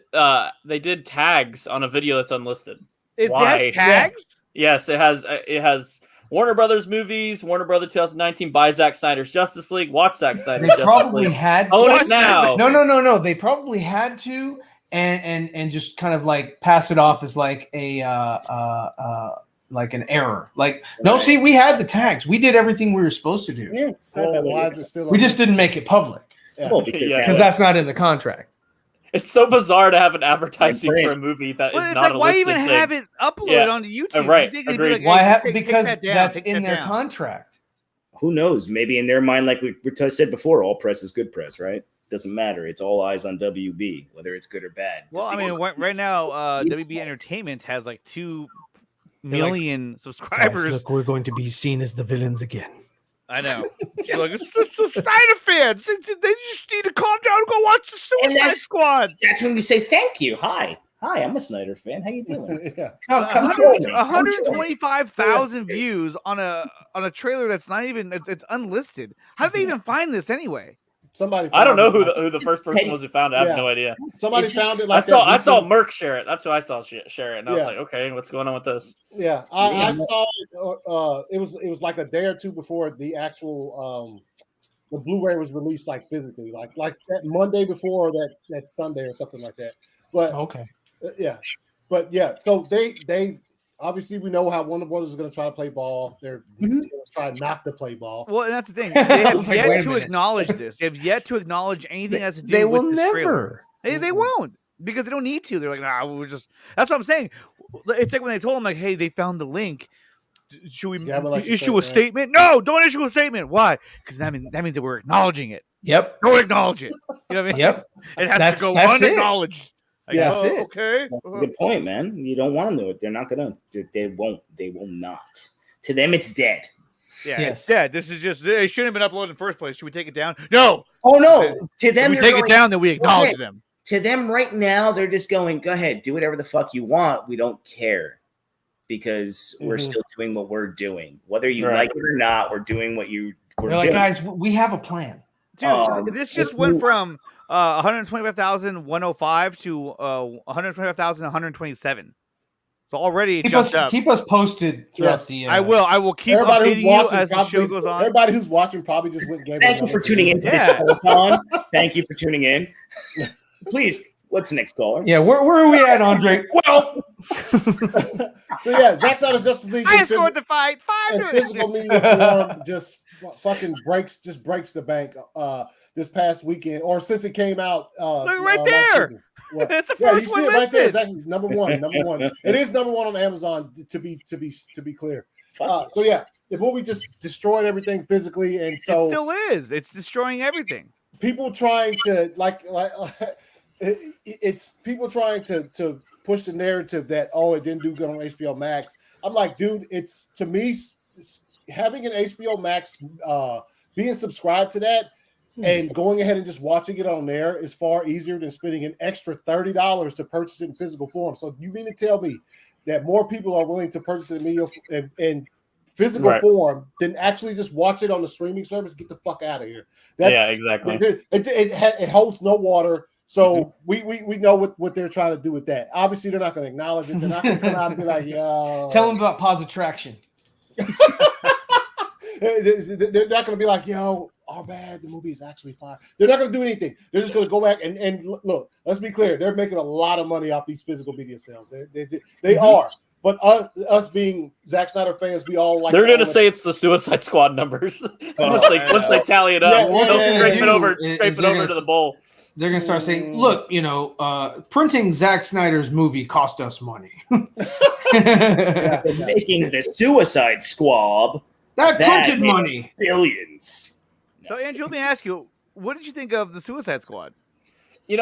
tags on a video that's unlisted. It has tags? Yes, it has Warner Brothers movies, Warner Brothers 2019, buy Zack Snyder's Justice League, watch Zack Snyder's Justice League. They probably had to. Own it now. No. They probably had to. And just kind of like pass it off as like a like an error. Like, no, see, we had the tags. We did everything we were supposed to do. Yeah, why is it still? We just didn't make it public. Yeah. Well, because that's not in the contract. It's so bizarre to have an advertising for a movie that is not a why even thing. have it uploaded onto YouTube? Right. Like, why? Because that's in their contract. Who knows? Maybe in their mind, like we said before, all press is good press, right? Doesn't matter. It's all eyes on WB, whether it's good or bad. Well, I mean, right now, WB Entertainment has like 2 million subscribers. Guys, look, we're going to be seen as the villains again. I know. Yes. Like, it's the Snyder fans. They just need to calm down and go watch the Suicide Squad. That's when we say thank you. Hi, I'm a Snyder fan. How you doing? 125,000 views on a trailer that's not even it's unlisted. How did they even find this anyway? I don't know who the first person was who found it. I have no idea. Somebody found it. Like I saw Merc share it. That's who I saw share it, and I was like, okay, what's going on with this? Yeah, I saw it. It was like a day or two before the actual the Blu-ray was released, like physically, like that Monday before or that Sunday or something like that. But so they. Obviously, we know how Warner Brothers is going to try to play ball. They're going to try not to play ball. Well, and that's the thing. They have yet to acknowledge this. They have yet to acknowledge anything that has to do with this trailer. They won't because they don't need to. They're like, nah, we're just. That's what I'm saying. It's like when they told them, like, hey, they found the link. Should we issue a statement? No, don't issue a statement. Why? Because that means that we're acknowledging it. Yep. Don't acknowledge it. You know what I mean? Yep. It has to go unacknowledged. That's it. Okay. That's a good point, man. You don't want to know it. They're not gonna. They won't. They will not. To them, it's dead. Yeah, it's dead. This is just. They shouldn't have been uploaded in the first place. Should we take it down? No. Oh no. To them, if we take it down, then we acknowledge them. To them, right now, they're just going. Go ahead, do whatever the fuck you want. We don't care because we're still doing what we're doing, whether you like it or not. We're doing what we're doing. Like, guys, we have a plan. Dude, this just went from 125,105 to 125,127. So already jumped up. Keep us posted throughout the. I will keep updating you as the show goes on. Everybody who's watching probably just went. Thank you for tuning in to this telethon. Thank you for tuning in. Please, what's the next caller? Yeah, where are we at, Andre? Well, so Zack Snyder's Justice League. I scored the fight. 5 physical media form just fucking breaks the bank this past weekend, or since it came out. Look right there. That's the first you see it right there. It's actually number one. It is number one on Amazon. To be clear. The movie just destroyed everything physically, and so it still is. It's destroying everything. People trying to it's people trying to push the narrative that it didn't do good on HBO Max. I'm like, dude, it's to me having an HBO Max, being subscribed to that and going ahead and just watching it on there is far easier than spending an extra $30 to purchase it in physical form. So you mean to tell me that more people are willing to purchase it in physical form than actually just watch it on the streaming service? Get the fuck out of here. Exactly. It holds no water. So we know what they're trying to do with that. Obviously, they're not going to acknowledge it. They're not going to come out and be like, yo. Tell them about Pause Attraction. They're not going to be like, yo, our bad. The movie is actually fire. They're not going to do anything. They're just going to go back and look. Let's be clear. They're making a lot of money off these physical media sales. They are. But us being Zack Snyder fans, we all like. They're going to say it's the Suicide Squad numbers once they tally it up. They'll scrape it over to the bowl. They're going to start saying, look, printing Zack Snyder's movie cost us money. Making the Suicide Squad. That printed money. Billions. So, Andrew, let me ask you, what did you think of the Suicide Squad? I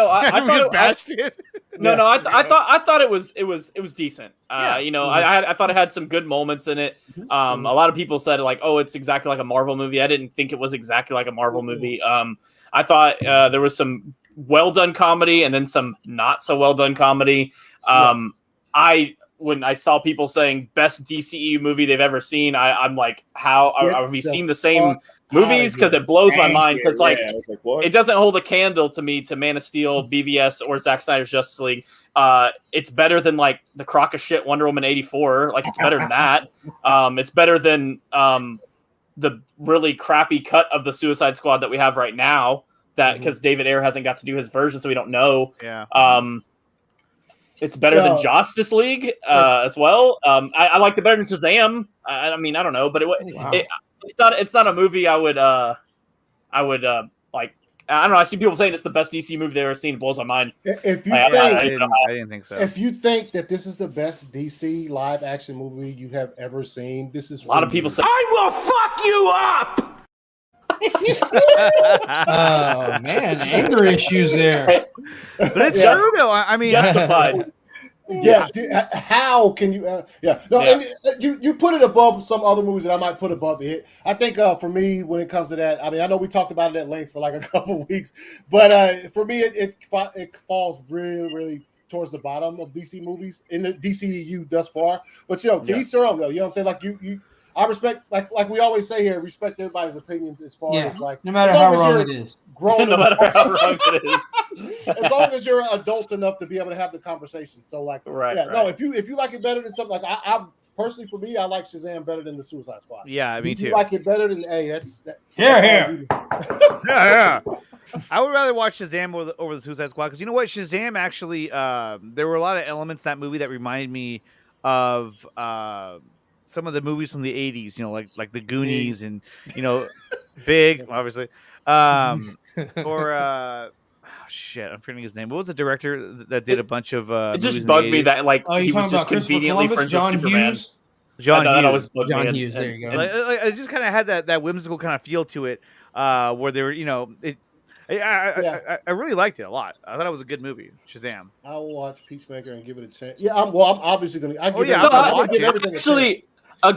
thought I thought it was decent. I thought it had some good moments in it. A lot of people said like, oh, it's exactly like a Marvel movie. I didn't think it was exactly like a Marvel movie. I thought there was some well done comedy and then some not so well done comedy. When I saw people saying best DCEU movie they've ever seen, I'm like, how have you seen the same movies? Because it blows my mind. Because it doesn't hold a candle to me to Man of Steel, BVS, or Zack Snyder's Justice League. It's better than like the crock of shit Wonder Woman 84. Like it's better than that. It's better than the really crappy cut of the Suicide Squad that we have right now. That because David Ayer hasn't got to do his version, so we don't know. Yeah. It's better than Justice League as well. I liked it better than Shazam. I mean, I don't know, but it's not a movie I would like. I don't know. I see people saying it's the best DC movie they've ever seen. It blows my mind. If you I didn't think so. If you think that this is the best DC live action movie you have ever seen, this is a lot of people say I will fuck you up. Oh man, anger issues there. But it's true though. I mean, justified. Yeah, how can you? And you put it above some other movies that I might put above it. I think for me, when it comes to that, I mean, I know we talked about it at length for like a couple of weeks, but for me, it falls really towards the bottom of DC movies in the DCEU thus far. But to each their own though. You know what I'm saying? Like you. I respect, like we always say here, respect everybody's opinions as far as like no matter how wrong it is. No matter how wrong it is. As long as you're adult enough to be able to have the conversation. So like, no, if you like it better than something like I personally for me, I like Shazam better than the Suicide Squad. Yeah, me too. You like it better than that's yeah. I would rather watch Shazam over the Suicide Squad because you know what, Shazam actually, there were a lot of elements in that movie that reminded me of some of the movies from the 80s, like the Goonies and Big, obviously, or shit, I'm forgetting his name. What was the director that did a bunch of it just bugged me that like he was just conveniently friends with Superman. John Hughes. There you go. It just kind of had that whimsical kind of feel to it, where they were, I really liked it a lot. I thought it was a good movie, Shazam. I'll watch Peacemaker and give it a chance. Yeah, I'm obviously going to. Actually,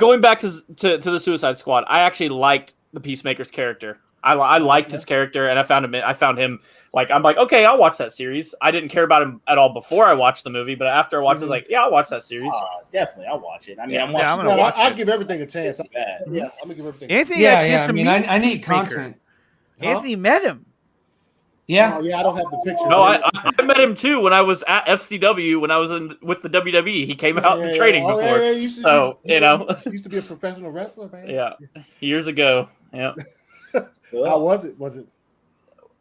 going back to the Suicide Squad, I actually liked the Peacemaker's character. I liked his character, and I found him like I'm like, okay, I'll watch that series. I didn't care about him at all before I watched the movie, but after I watched it, I was like, yeah, I'll watch that series. Definitely, I'll watch it. I mean, I'll give everything a chance. I'm going to give everything. Anthony, I need content. Anthony met him. Yeah. Oh, yeah, I don't have the picture. No, I met him too when I was at FCW when I was with the WWE. He came out in training before. Yeah, used to be a professional wrestler, man. Yeah, years ago. Yeah. How was it? Was it?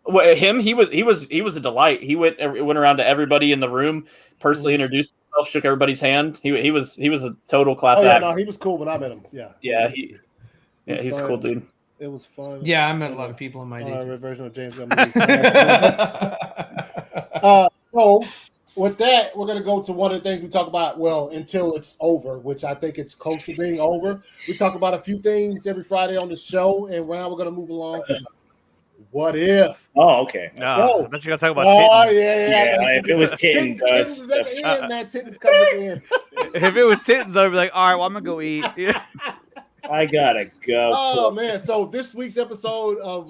Well, him, he was a delight. He went around to everybody in the room, personally introduced himself, shook everybody's hand. He was a total class act. No, he was cool when I met him. Yeah. Yeah, he's a cool dude. It was fun. Yeah, I met a lot of people in my day. Version of James Gunn. So with that, we're going to go to one of the things we talk about, until it's over, which I think it's close to being over. We talk about a few things every Friday on the show, and now we're going to move along to what if. Oh, okay. No, I thought you were going to talk about Titans. Yeah, if it was Titans. Titans is at the end, man. Titans coming at the end. If it was Titans, I'd be like, all right, well, I'm going to go eat. I gotta go. Oh man! So this week's episode of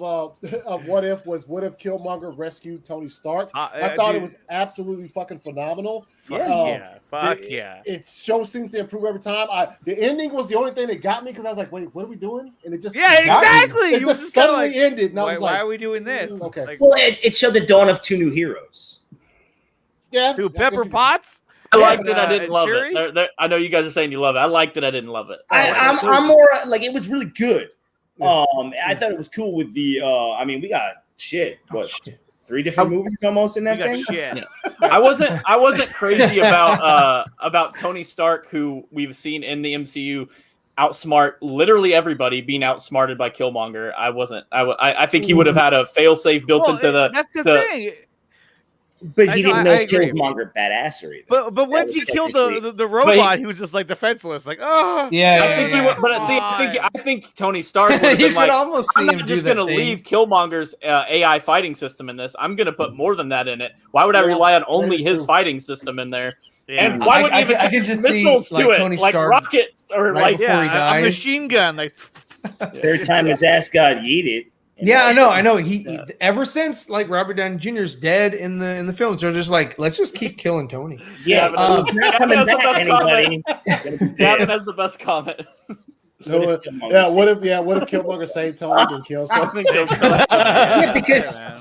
What If was What If Killmonger rescued Tony Stark. I thought it was absolutely fucking phenomenal. Fuck yeah! It show seems to improve every time. The ending was the only thing that got me because I was like, wait, what are we doing? And it just exactly. It just suddenly ended. And I was like, why are we doing this? Okay. Like, well, it showed the dawn of two new heroes. Yeah. Two Pepper Potts. I liked it. I didn't love it. I know you guys are saying you love it. I liked it. I didn't love it. I'm more like it was really good. I thought it was cool with the. I mean, we got three different movies almost in that thing. Shit. I wasn't crazy about Tony Stark, who we've seen in the MCU outsmart literally everybody, being outsmarted by Killmonger. I wasn't. I think he would have had a fail-safe built into the. That's the thing. But he didn't know Killmonger badassery. But once he killed the robot, he was just like defenseless, like I think he would. But I think Tony Stark would have been like, almost I'm not just going to leave Killmonger's AI fighting system in this. I'm going to put more than that in it. Why would I rely on only his fighting system in there? Yeah. And why wouldn't even put missiles to it, Tony like Stark rockets or like a machine gun? Like third time his ass got yeeted. Yeah, I know. He ever since like Robert Downey Jr.'s dead in the films, they're just like, let's just keep killing Tony. Yeah, not coming back, anybody. Gavin has the best comment. What if Killmonger saved Tony and kills Tony? Because I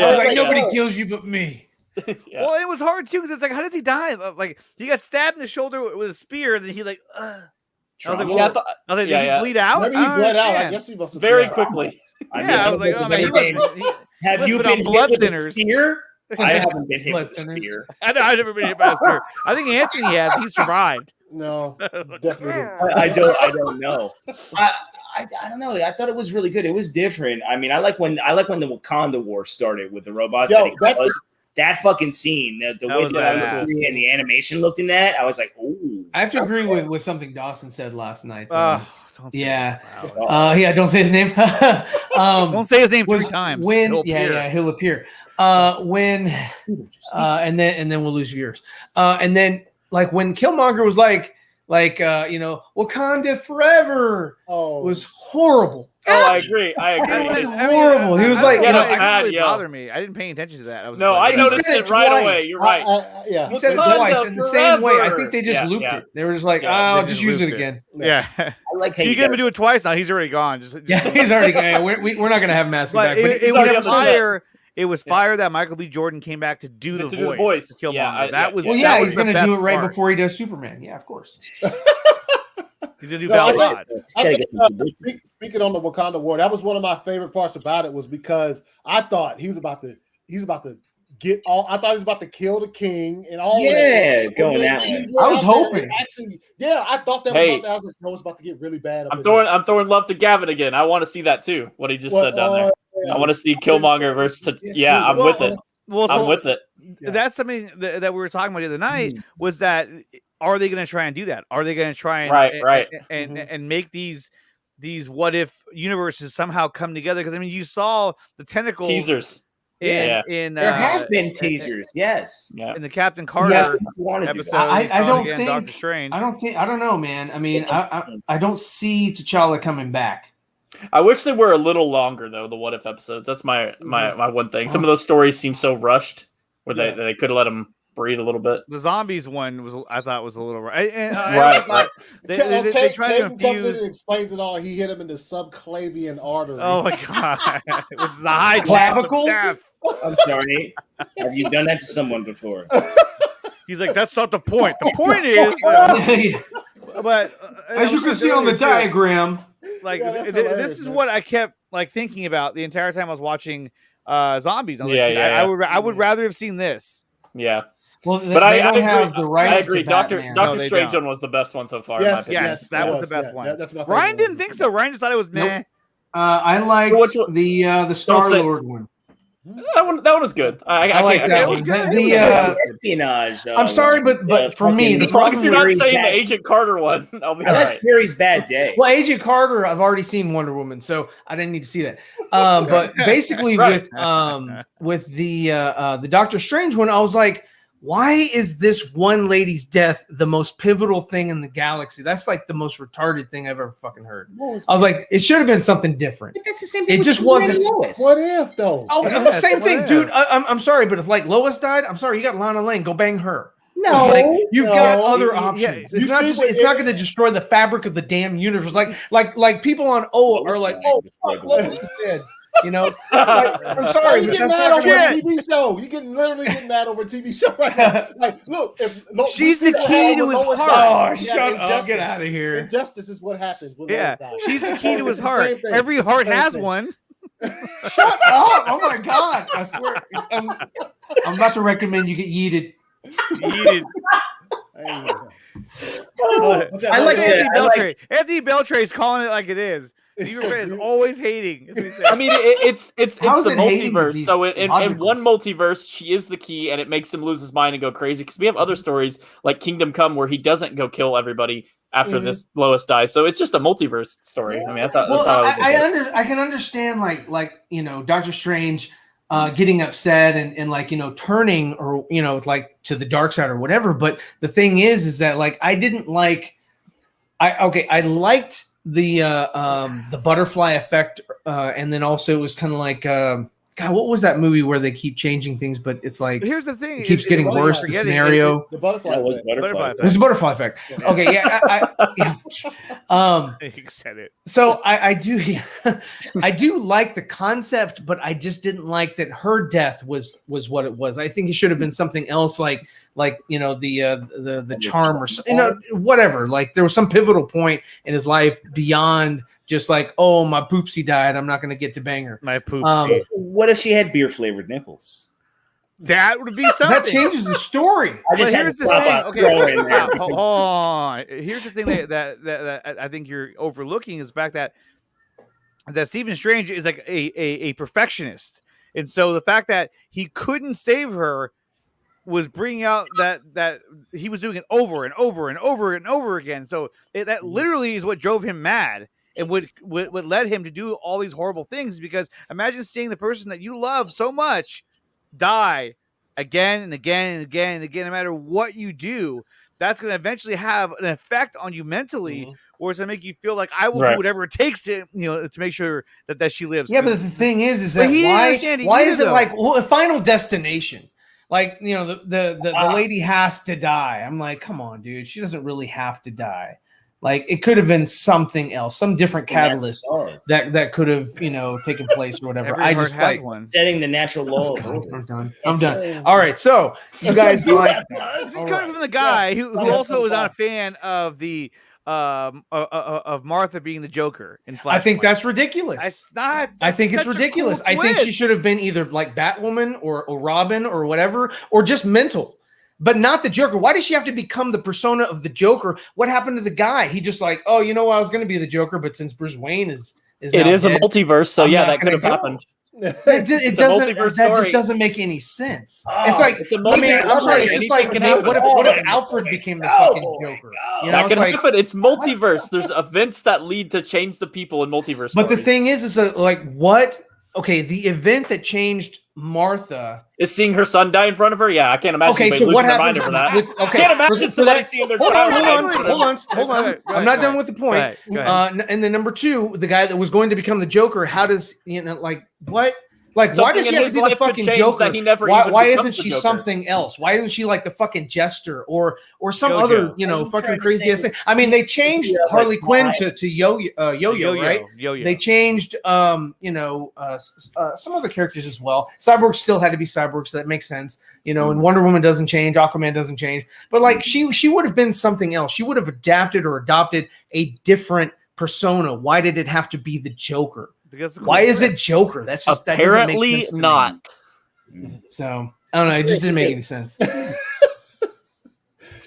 was like, nobody kills you but me. Well, it was hard too because it's like, how does he die? Like he got stabbed in the shoulder with a spear, and then he like. I was like, did he bleed out? Maybe he bled out. I guess he must have very quickly. I was like, oh man, have you been hit with a spear? I haven't been hit with a spear. I've never been hit by a spear. I think Anthony has. He survived. No, definitely. I don't know. I don't know. I thought it was really good. It was different. I mean, I like when the Wakanda War started with the robots. That fucking scene, the way that and the animation looked in that, I was like, ooh. I have to agree with something Dawson said last night. Don't say don't say his name. Don't say his name 3 times. He'll appear. And then we'll lose viewers. And then like when Killmonger was like Wakanda forever was horrible. Oh, I agree. It was horrible. He was like, it really bothered me. I didn't pay attention to that. I was I noticed it right away. You're right. He said it twice in the same way. I think they just looped it. They were just like, I'll just use it again. Yeah. I like how you get him to do it twice now. He's already gone. He's already gone. We're not going to have Mask back. But it was fire. It was fire that Michael B. Jordan came back to do the voice. To Killmonger. He's going to do it right before he does Superman. Yeah, of course. He's gonna do Val Zod. Speaking on the Wakanda War, that was one of my favorite parts about it, was because I thought he was about to get all. I thought he was about to kill the king and all. Yeah, going out. I was hoping. Actually, I thought that was about to. I was like, no, it's about to get really bad. I'm throwing love to Gavin again. I want to see that too. What he just said down there. I want to see Killmonger versus. I'm with it. I'm with it. That's something that we were talking about the other night. Was that. Are they going to try and do that? Are they going to try and and make these what if universes somehow come together? Because I mean, you saw the tentacles teasers. There have been teasers, yes. In the Captain Carter episode, I don't think Doctor Strange. I don't know, man. I mean, I don't see T'Challa coming back. I wish they were a little longer though. The what if episodes. That's my one thing. Some of those stories seem so rushed, where they could have let them breathe a little bit. The zombies one I thought was a little right. They try to comes in and explains it all. He hit him in the subclavian artery. Oh my god, which is a high clavicle. I'm sorry. Have you done that to someone before? He's like, that's not the point. The point is, but as you can see on the diagram, like this is what I kept like thinking about the entire time I was watching zombies. I was I would rather have seen this. Yeah. Well, but I don't have the rights. I agree. Doctor Strange one was the best one so far. Yes, that was the best one. Ryan didn't think so. Ryan just thought it was meh. I liked the Star-Lord one. That one was good. I like that one. The espionage. I'm sorry, but for me, the problem. You're not saying the Agent Carter one. I'll be that's Gary's bad day. Well, Agent Carter, I've already seen Wonder Woman, so I didn't need to see that. But basically, with the Doctor Strange one, I was like, why is this one lady's death the most pivotal thing in the galaxy? That's like the most retarded thing I've ever fucking heard. I was like, it should have been something different. But that's the same thing. It just wasn't. What if though? Oh, same thing, dude. I'm sorry, but if like Lois died, I'm sorry, you got Lana Lang. Go bang her. No, like, you've got other options. Yeah, it's not going to destroy the fabric of the damn universe. Like people on are like, oh, fuck, Lois is dead. You know, like, I'm sorry. You getting mad over a TV show? You literally getting mad over a TV show right now. Like, look, she's the key to his heart. Oh, shut up! Get out of here. Injustice is what happens. She's the key to his heart. Every heart has one. Shut up! Oh my god! I swear, I'm about to recommend you get yeeted. Yeeted. I like Anthony Beltray. Anthony Beltray's calling it like it is. Stephen Fry is always hating. I mean, it's the multiverse. So in one multiverse, she is the key, and it makes him lose his mind and go crazy. Because we have other stories like Kingdom Come where he doesn't go kill everybody after this Lois dies. So it's just a multiverse story. I mean, that's how. I can understand like Doctor Strange getting upset and like turning or like to the dark side or whatever. But the thing is that like I didn't like. I liked the butterfly effect, and then also it was kind of like God, what was that movie where they keep changing things, but it's like here's the thing, it keeps getting worse. The scenario, the butterfly effect. It was the butterfly effect. Okay, yeah, You said it. So I do I do like the concept, but I just didn't like that her death was what it was. I think it should have been something else, like the charm or whatever. Like there was some pivotal point in his life beyond just like, oh, my poopsie died, I'm not going to get to bang her. My poopsie. What if she had beer flavored nipples? That would be something. That changes the story. Here's the thing. Okay, hold on. Here's the thing that I think you're overlooking is the fact that Stephen Strange is like a perfectionist, and so the fact that he couldn't save her was bringing out that he was doing it over and over and over and over again. So that literally is what drove him mad. And what led him to do all these horrible things, because imagine seeing the person that you love so much die again and again and again and again, no matter what you do. That's going to eventually have an effect on you mentally, or it's going to make you feel like I will do whatever it takes to make sure that she lives. Yeah, but the thing is that why is it like a Final Destination? Like, the lady has to die. I'm like, come on, dude. She doesn't really have to die. Like it could have been something else, some different catalyst that could have, taken place or whatever. I just like setting the natural law. I'm done. All right, so you guys like this is coming from the guy who also was not a fan of the of Martha being the Joker in Flashpoint. I think that's ridiculous. I think it's ridiculous. I think she should have been either like Batwoman or Robin or whatever, or just mental. But not the Joker. Why does she have to become the persona of the Joker? What happened to the guy? He just like, I was going to be the Joker, but since Bruce Wayne is it is dead, a multiverse, so that could have happened. It doesn't. That just doesn't make any sense. It's like, I'm sorry. It's just like, what if Alfred became the fucking Joker? That could happen. It's multiverse. There's events that lead to change the people in multiverse. But the thing is that like what? Okay, the event that changed Martha is seeing her son die in front of her. Yeah, I can't imagine. Okay, so what happened for that? I can't imagine somebody seeing their child. Hold on. I'm not done with the point. And then number two, the guy that was going to become the Joker. How does what? Like, why does she have to be the fucking Joker? Why isn't she something else? Why isn't she like the fucking Jester or some other fucking crazy ass thing? I mean, they changed Harley Quinn to Yo-Yo, right? Yo-Yo. They changed some other characters as well. Cyborg still had to be Cyborg, so that makes sense. And Wonder Woman doesn't change, Aquaman doesn't change, but like she would have been something else. She would have adapted or adopted a different persona. Why did it have to be the Joker? Because why is it Joker? That's just apparently that doesn't make sense not. So I don't know. It just didn't make any sense.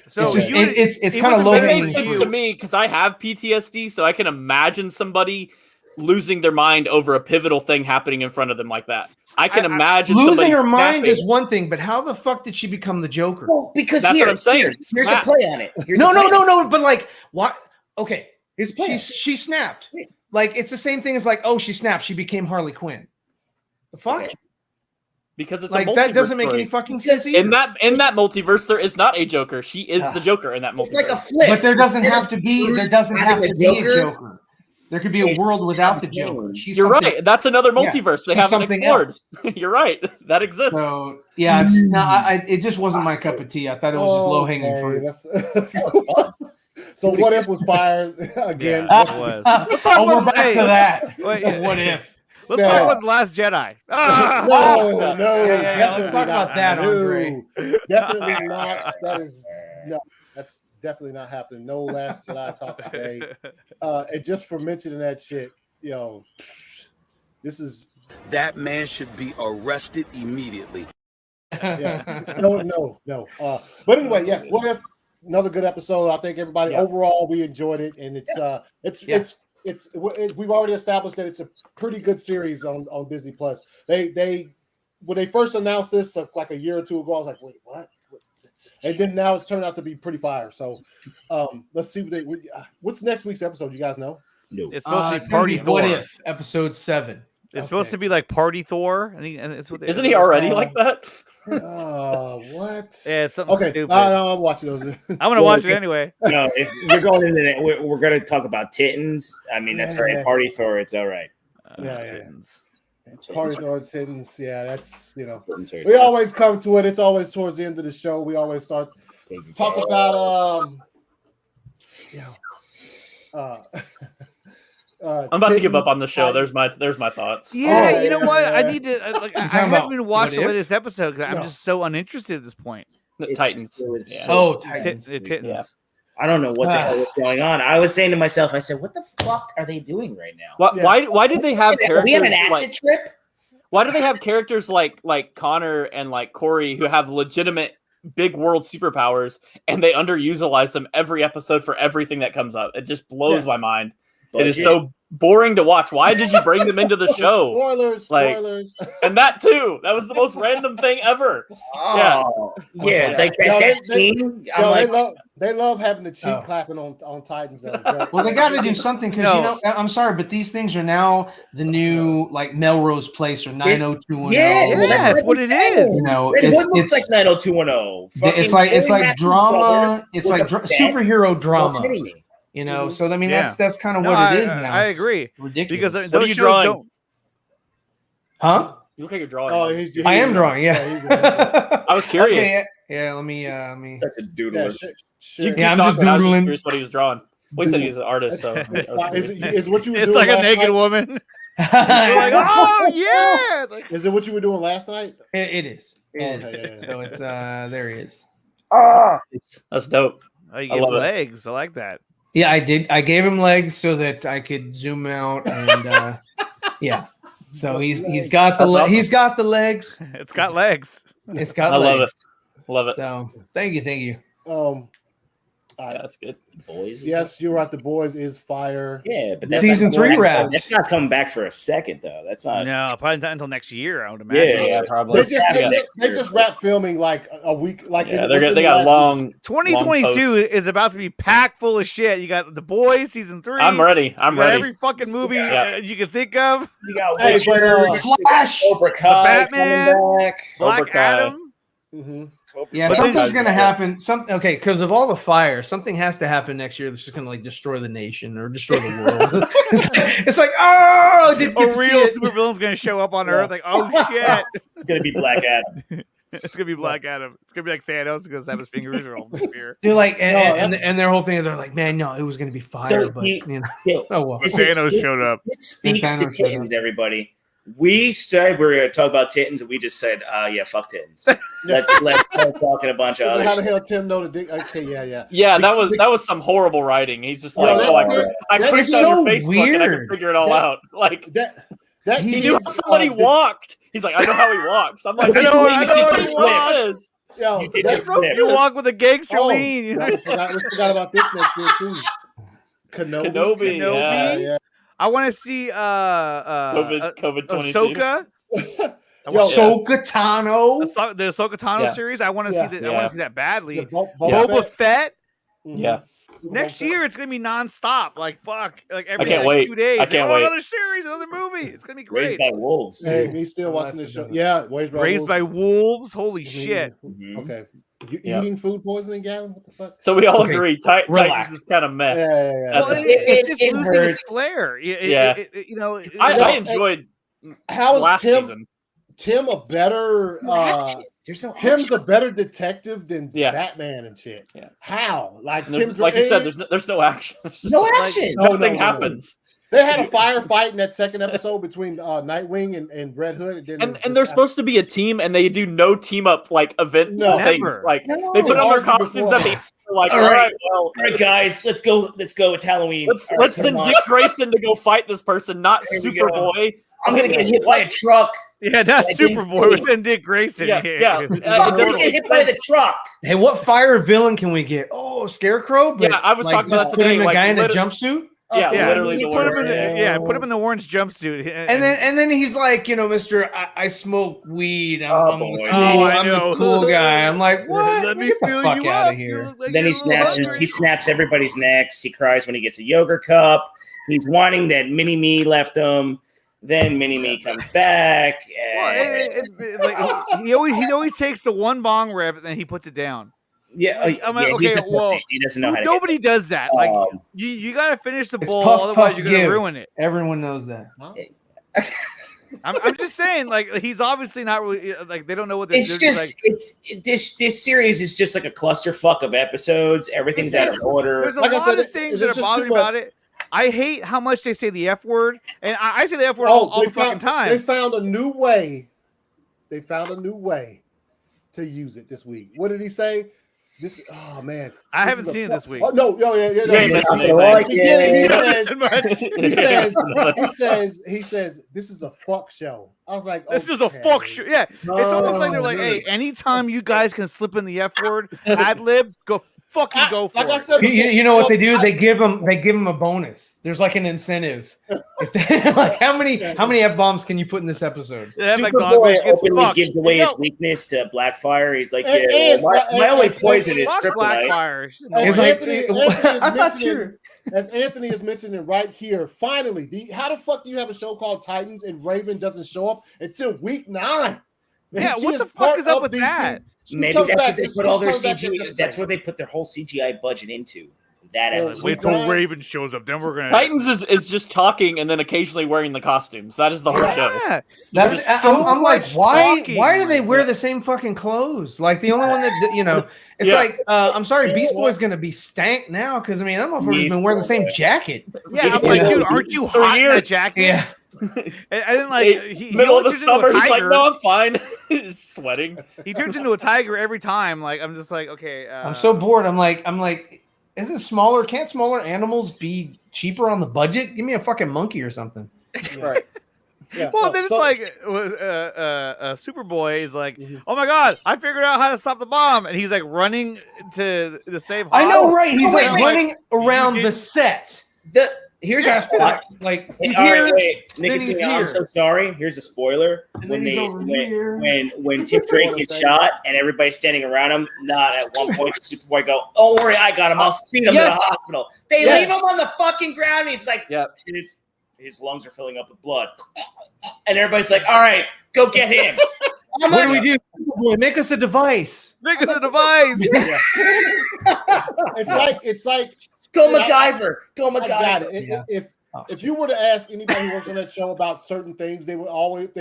So it's kind of low hanging fruit. It makes sense to me because I have PTSD, so I can imagine somebody losing their mind over a pivotal thing happening in front of them like that. I can imagine losing her mind is one thing, but how the fuck did she become the Joker? Well, because that's what I'm saying. Here's a play on it. No. But like, what? Okay, here's a play. She snapped. Like, it's the same thing as like, she snapped. She became Harley Quinn. The fuck? Okay. Because it's like a that doesn't make story. any fucking sense either. In that multiverse, there is not a Joker. She is the Joker in that multiverse. It's like a flip. But there doesn't have to be a Joker. There could be a world without the Joker. You're right. That's another multiverse they haven't explored. You're right. That exists. So yeah, it just wasn't my cup of tea. I thought it was just low hanging fruit. So what if was fired again? Yeah, it was. We're back to that. Wait, what if? Let's talk about The Last Jedi. No. Let's talk about that, Andre. Definitely not. That's definitely not happening. No Last Jedi talk today. And just for mentioning that shit, this is that man should be arrested immediately. Yeah. No. But anyway, yes. What if? Another good episode. I think everybody overall we enjoyed it, and we've already established that it's a pretty good series on Disney Plus. They when they first announced this like a year or two ago, I was like, wait, what? And then now it's turned out to be pretty fire. So let's see what's next week's episode. You guys know? No. It's supposed to be Party Thor. What If episode 7? It's supposed to be like Party Thor, and it's what isn't he already like that? What? Yeah, it's something stupid. No, I'm watching those. I'm gonna watch it anyway. No, if we're going into that, we're going to talk about Titans. I mean, that's right. Party Thor, it's all right. Titans. Party Thor, Titans. Yeah, that's we always come to it. It's always towards the end of the show. We always start talk about I'm about to give up on the show. There's my thoughts. Yeah, you know what? I need to. I haven't been watching the latest episode because I'm just so uninterested at this point. Titans. Titans. Yeah. I don't know what the hell is going on. I was saying to myself, I said, "What the fuck are they doing right now?" Why did they have characters? We have an acid trip. Why do they have characters like Connor and like Corey who have legitimate big world superpowers and they underutilize them every episode for everything that comes up? It just blows my mind. It is so boring to watch. Why did you bring them into the show? Spoilers. And that too. That was the most random thing ever. Like that scene. They love having the cheek clapping on Titans. Well, they got to do something because I'm sorry, but these things are now the new like Melrose Place or 90210. Yeah, that's what it is. It's like 90210. It's like drama. It's like superhero drama. So I mean that's kind of what it is now. I agree. It's ridiculous. Because those shows don't. Huh? You look like you're drawing. I am drawing. Yeah. I was curious. Okay, yeah. Let me. Such a doodler. I'm just doodling. Curious what he was drawing. Well, he said he was an artist. So is what you were it's doing like a naked night? Woman. You're like, oh yeah. Is it what you were doing last night? It is. It is. Yeah. So it's there he is. That's dope. Oh, you get legs. I like that. Yeah, I did. I gave him legs so that I could zoom out and yeah. So he's got the he's got the legs. It's got legs. It's got legs. Love it. So thank you. That's good. Boys. Yes, you're right. The Boys is fire. Yeah, but that's season 3 wrap. That's not coming back for a second though. That's not. No, probably not until next year. I would imagine. Yeah, probably. They just wrapped filming like a week. Like they got long. 2022 is about to be packed full of shit. You got The Boys season 3. I'm ready. I'm ready. Every fucking movie you can think of. You got Flash, Cobra Kai, Batman, Black Adam. Mm-hmm. Yeah, but something's gonna happen. Because of all the fire, something has to happen next year that's just gonna like destroy the nation or destroy the world. it's like a real supervillain's gonna show up on Earth. Like, oh shit, it's gonna be Black Adam. It's gonna be Black Adam. It's gonna be like Thanos because have his fingers are all disappear. They're like, and their whole thing. They're like, man, no, it was gonna be fire. Thanos showed up. This speaks to Titans, everybody. We said we were going to talk about Titans, and we just said, yeah, fuck Titans. Let's start talking a bunch of other How the hell Tim know the okay, yeah. Yeah, that was some horrible writing. He's just like, I clicked on your Facebook and I can figure it all out. Like that he knew how somebody walked. He's like, I know how he walks. I'm like, I know how he walks. You walk with a gangster lean. We forgot about this next year too. Kenobi. Yeah. I want to see COVID 22. Ahsoka. Ahsoka Tano. The Ahsoka Tano series. I want to see that. I want to see that badly. Boba Fett. Yeah. Next year it's gonna be nonstop. Like fuck. Like every I can't wait. 2 days. I can't wait. Another series, another movie. It's gonna be great. Raised by Wolves. Hey, me still watching this show. Yeah, Raised by Wolves. Holy shit. Okay. You eating food poisoning, Gavin? What the fuck? So we all agree. Titans is kind of meh. Yeah. Well, it's just losing its flair. You know, I enjoyed. How is last season. Tim a better? There's no Tim's action. a better detective than Batman and shit. Yeah. How? Like like you said, there's no action. No action. Nothing happens. They had a firefight in that second episode between Nightwing and Red Hood, and they're supposed to be a team, and they do no team up like event things. Like they put on their costumes at the end. Like, all right, guys, let's go. It's Halloween. Let's send Dick Grayson to go fight this person, not Superboy. I'm gonna get hit by a truck. Yeah, not Superboy. We're sending Dick Grayson. Yeah. I'm gonna get hit by the truck. Hey, what fire villain can we get? Oh, Scarecrow. But I was talking about put today. him a guy in a jumpsuit. Literally. Put him in the orange jumpsuit. And then he's like, Mr. I smoke weed. I'm the cool guy. I'm like, what? Let me get the fill fuck you out up. of here. Then he snaps everybody's necks. He cries when he gets a yogurt cup. He's whining that Mini Me left him. Then Mini Me comes back. He always takes the one bong rip and then he puts it down. Yeah, I'm like, okay, well, he doesn't know how to nobody does that. Like, you got to finish the bowl, puff, otherwise puff, you're going to ruin it. Everyone knows that. I'm just saying, like, he's obviously not really like they don't know what this it's is. Just this series is just like a clusterfuck of episodes. Everything's out of order. There's a lot of things that are bothering about it. I hate how much they say the F word, and I say the F word all the fucking time. They found a new way. To use it this week. What did he say? Oh man, I haven't seen it this week. Oh no, he says this is a fuck show. I was like, this is a fuck show. Yeah, it's almost like they're like, hey, anytime you guys can slip in the F word, ad lib, go for it. I said, you know what they do? They give him a bonus. There's like an incentive. If they, like how many F bombs can you put in this episode? Superboy openly gives away his weakness to Blackfire. He's like, my only poison is kryptonite. I'm not sure. As Anthony is mentioning right here, finally, how the fuck do you have a show called Titans and Raven doesn't show up until week 9? Yeah, what the fuck is up with that? Maybe that's what they put all their CGI. That's where they put their whole CGI budget into. That episode. Wait till Raven shows up, then we're gonna. Titans is just talking and then occasionally wearing the costumes. That is the whole show. That's I'm like, why do they wear the same fucking clothes? Like the only one that it's like I'm sorry, Beast Boy's gonna be stank now because I mean that motherfucker's been wearing the same jacket. Yeah, I'm like, dude, aren't you hot in that jacket? Yeah. I didn't like middle of the summer. He's like, no, I'm fine. He's sweating. He turns into a tiger every time. Like I'm just like, okay. I'm so bored. I'm like, can't smaller animals be cheaper on the budget? Give me a fucking monkey or something. Right. Yeah. Well, then it's like Superboy is like, oh my god, I figured out how to stop the bomb, and he's like running to save. I know, right? He's like running around the set. Here's a spot. Like he's here. Nicotine, I'm so sorry. Here's a spoiler. When Tim Drake gets shot and everybody's standing around him, not at one point the Superboy go, "Don't worry, I got him. I'll speed him to the hospital." They leave him on the fucking ground. He's like, his lungs are filling up with blood, and everybody's like, "All right, go get him." What do we do? Superboy, make us a device. Make us a device. It's like. Go MacGyver. Go MacGyver. If you were to ask anybody who works on that show about certain things, they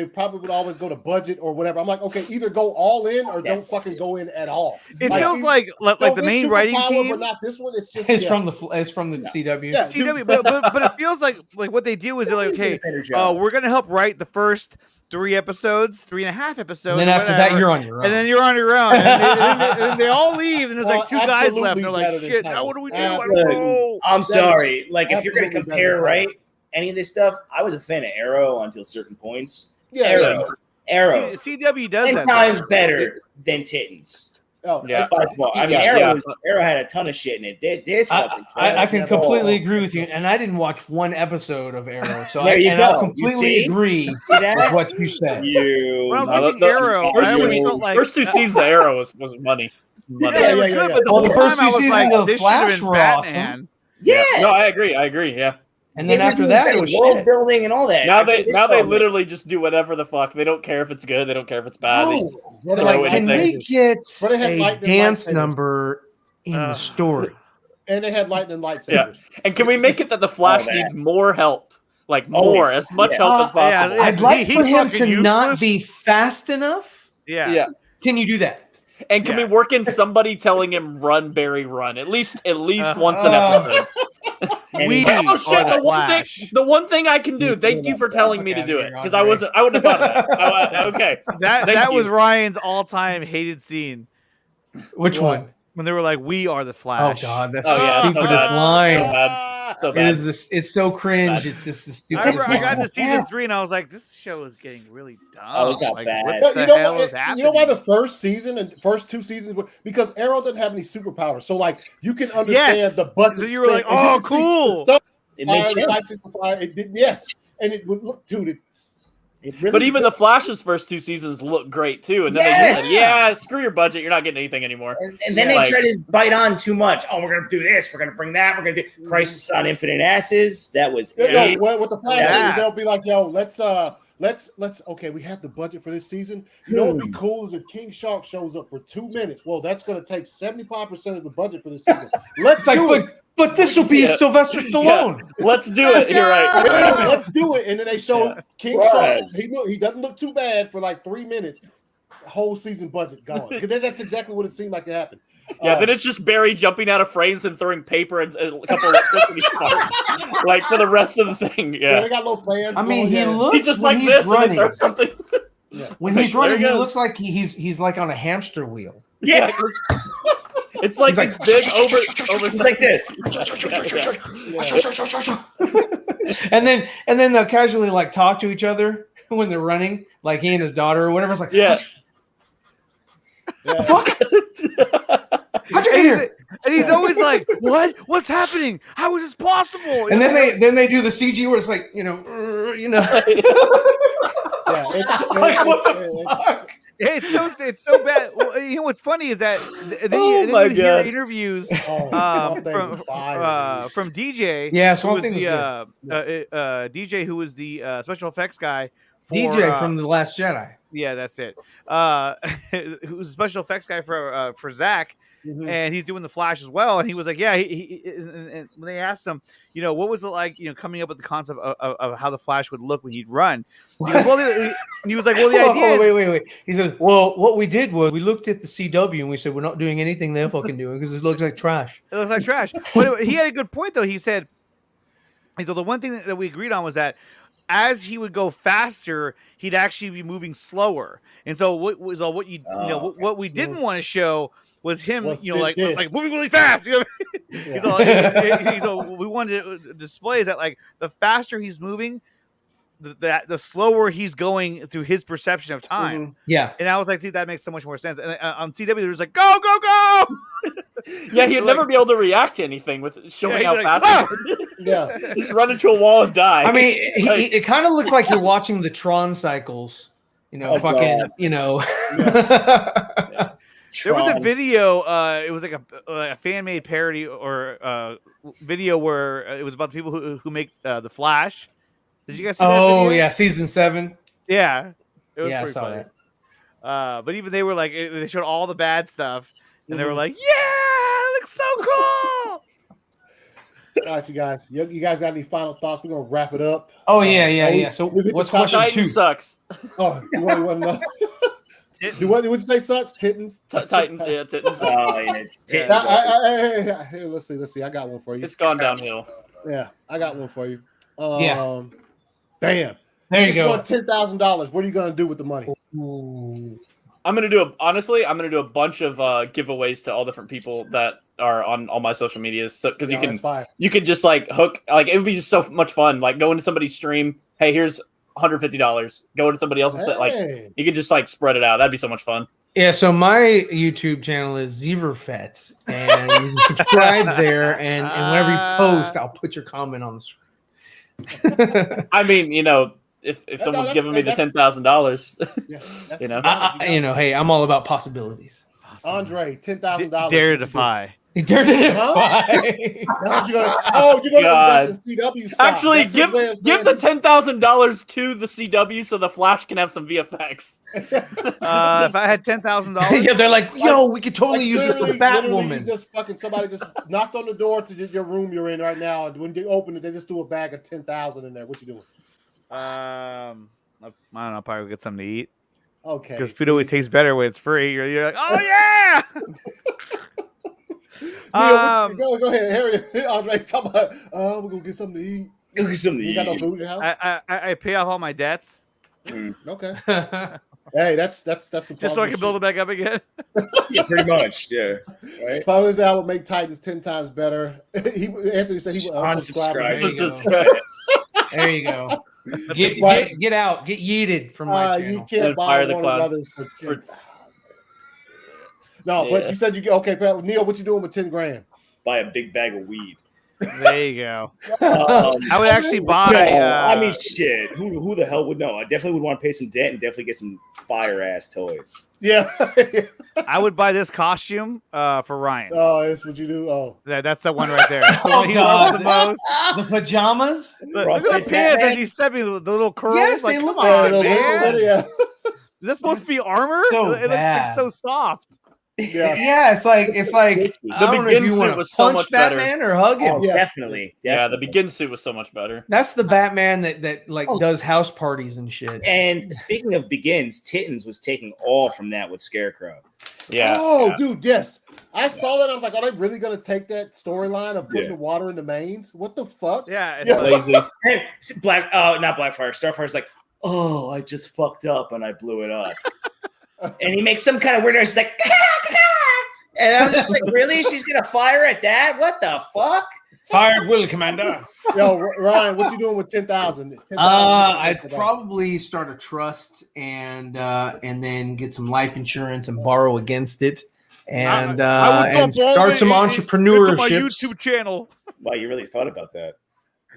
probably would always go to budget or whatever. I'm like, okay, either go all in or don't fucking go in at all. It feels like the main writing team, but not this one. It's just from the CW. Yeah, CW, but it feels like what they do is they're like, okay, we're gonna help write the first 3 episodes, 3.5 episodes. And then after that, you're on your own. And then you're on your own. And they all leave, and there's like 2 guys left. And they're like, shit, now what do we do? I don't know. I'm sorry. Like, if you're going to compare, right, any of this stuff, I was a fan of Arrow until certain points. Yeah, Arrow. CW does 10 that. 10 times better than Titans. Oh, yeah. I mean, Arrow had a ton of shit in it. This I can completely agree with you, and I didn't watch one episode of Arrow, so I'll completely agree with what you said. When I was watching Arrow, I always felt like first 2 seasons of Arrow was money. Yeah, they were good, but the first 2 seasons of Flash were awesome. Yeah, no, I agree. Yeah. And then after that, it was world building and all that. Now they literally just do whatever the fuck. They don't care if it's good. They don't care if it's bad. They're like, can we get a dance number in the story? And they had lightning lightsabers. Yeah. And can we make it that the Flash needs more help? Like more, as much help as possible. Yeah, I'd like for him to not be fast enough. Yeah. Can you do that? And can we work in somebody telling him run, Barry, run? At least once an episode. The one thing I can do. Thank you for telling me to do it, because I wouldn't have thought of that. Okay. That was Ryan's all-time hated scene. Which one? When they were like, "We are the Flash." Oh God, that's the stupidest line. So bad. It is this. It's so cringe. It's just the stupidest. I got into season 3 and I was like, "This show is getting really dumb." Oh, it got bad. What the hell is happening? You know why the first season and first 2 seasons were, because Arrow didn't have any superpowers, so like you can understand the budget. So you were like, "Oh, cool." It makes sense. Yes, and it would look, dude. But even the Flash's first 2 seasons look great too, and then they just said, screw your budget, you're not getting anything anymore. And then they try to bite on too much. Oh, we're gonna do this, we're gonna bring that, we're gonna do Crisis on Infinite Asses. That was what the Flash is. They'll be like, yo, let's okay, we have the budget for this season. You know what'd be cool is if King Shark shows up for 2 minutes. Well, that's gonna take 75% of the budget for this season. Let's do it. But this will be Sylvester Stallone. Yeah. Let's do it. You're right. Let's do it. And then they show King Shark. He doesn't look too bad for like 3 minutes. Whole season budget gone. That's exactly what it seemed like it happened. Yeah, then it's just Barry jumping out of frames and throwing paper and a couple of electricity sparks, like for the rest of the thing. Yeah, they got little fans. I mean, he looks. He's just like this running. And something. When he's running, he looks like he's like on a hamster wheel. Yeah. It's like this big over like this. And then they'll casually like talk to each other when they're running, like he and his daughter or whatever. It's like, the fuck? How'd you get here? And he's always like, "What? What's happening? How is this possible?" And then they do the CG where it's like, you know. It's like, what the fuck? It's so bad. Well, you know what's funny is that then you hear interviews from DJ. Yeah, so was DJ who was the special effects guy. DJ from The Last Jedi. Yeah, that's it. Who's a special effects guy for Zach. Mm-hmm. And he's doing the Flash as well. And he was like, yeah, and when they asked him, what was it like, coming up with the concept of how the Flash would look when he'd run? He goes, he was like, well, the idea is... Wait. He said, well, what we did was we looked at the CW and we said, we're not doing anything they're fucking doing because it looks like trash. It looks like trash. But he had a good point, though. He said, the one thing that we agreed on was that as he would go faster, he'd actually be moving slower. And so what we didn't want to show was him, like moving really fast. We wanted to display is that like the faster he's moving, the slower he's going through his perception of time. Mm-hmm. Yeah. And I was like, see, that makes so much more sense. And on CW, there was like, go, go, go. Yeah, he'd never be able to react to anything with showing how fast. Yeah, just run into a wall and die. I mean, it kind of looks like you're watching the Tron cycles. Yeah. There was a video. It was like a fan made parody or video where it was about the people who make the Flash. Did you guys see that video? Oh yeah, season 7. Yeah, it was I pretty saw funny. that. But even they were like, they showed all the bad stuff, and they were like, "Yeah, it looks so cool." Gosh, you guys got any final thoughts? We're gonna wrap it up. Oh yeah. So what's question 2? Titans sucks. Oh, you want to know? What would you say sucks? Titans? Titans, yeah, Titans. Oh, yeah, it's Titans. Hey, let's see. I got one for you. It's gone downhill. Yeah, I got one for you. Bam. There you go. $10,000. What are you gonna do with the money? Ooh. I'm gonna do a bunch of giveaways to all different people that are on all my social medias. So because you can just like hook, like it would be just so much fun. Like go into somebody's stream. Hey, here's $150. Go into somebody else's. Like you could just like spread it out. That'd be so much fun. Yeah, so my YouTube channel is Zeverfets, and you can subscribe there. And whenever you post, I'll put your comment on the screen. I mean, if someone's giving me the $10,000, hey, I'm all about possibilities. Andre, $10,000. Dare to defy. He dare to defy. That's what you're gonna. Oh, you're gonna invest in CW stock. Actually, give the $10,000 to the CW so the Flash can have some VFX. If I had $10,000, yeah, they're like, yo, we could totally use this for Batwoman. Somebody just knocked on the door to your room you're in right now, and when they open it, they just threw a bag of 10,000 in there. What you doing? I don't know. Probably get something to eat. Okay, because food always tastes better when it's free. You're like, oh yeah. Neil, go ahead, Harry. Andre, talk about. We're gonna get something to eat. Go get something to eat. You got no food in your house? I pay off all my debts. Okay. Hey, that's some just so I can build it back up again. Yeah, pretty much. Yeah. Right. If I was I would make Titans 10 times better. Anthony said he would unsubscribe. There you go. Get out. Get yeeted from my channel. You can't buy Warner Brothers for No, but you said you get okay, Neil. What you doing with 10 grand? Buy a big bag of weed. There you go. I would actually buy. I mean, shit. Who the hell would know? I definitely would want to pay some debt and definitely get some fire ass toys. Yeah. I would buy this costume for Ryan. Oh, that's what you do. Oh, that's the one right there. That's the one he loves the most. The pajamas. Look at the pants as he sent me the little curls. Yes, like, they look like Is this supposed to be armor? So it looks like so soft. Yeah, it's like the Begin suit was so much better. Batman or hug him. Oh, definitely. Yeah, the Begin suit was so much better. That's the Batman that does house parties and shit. And speaking of Begins, Titans was taking all from that with Scarecrow. Yeah. Oh, dude, yes. I saw that. I was like, are they really going to take that storyline of putting the water in the mains? What the fuck? Yeah, it's lazy. Not Blackfire. Starfire's like, oh, I just fucked up and I blew it up. And he makes some kind of weird noise. He's like, and I'm just like, really? She's gonna fire at that? What the fuck? Fired will, Commander. Yo, Ryan, what you doing with 10,000? I'd probably start a trust and then get some life insurance and borrow against it, and start some entrepreneurship. My YouTube channel. Wow, you really thought about that?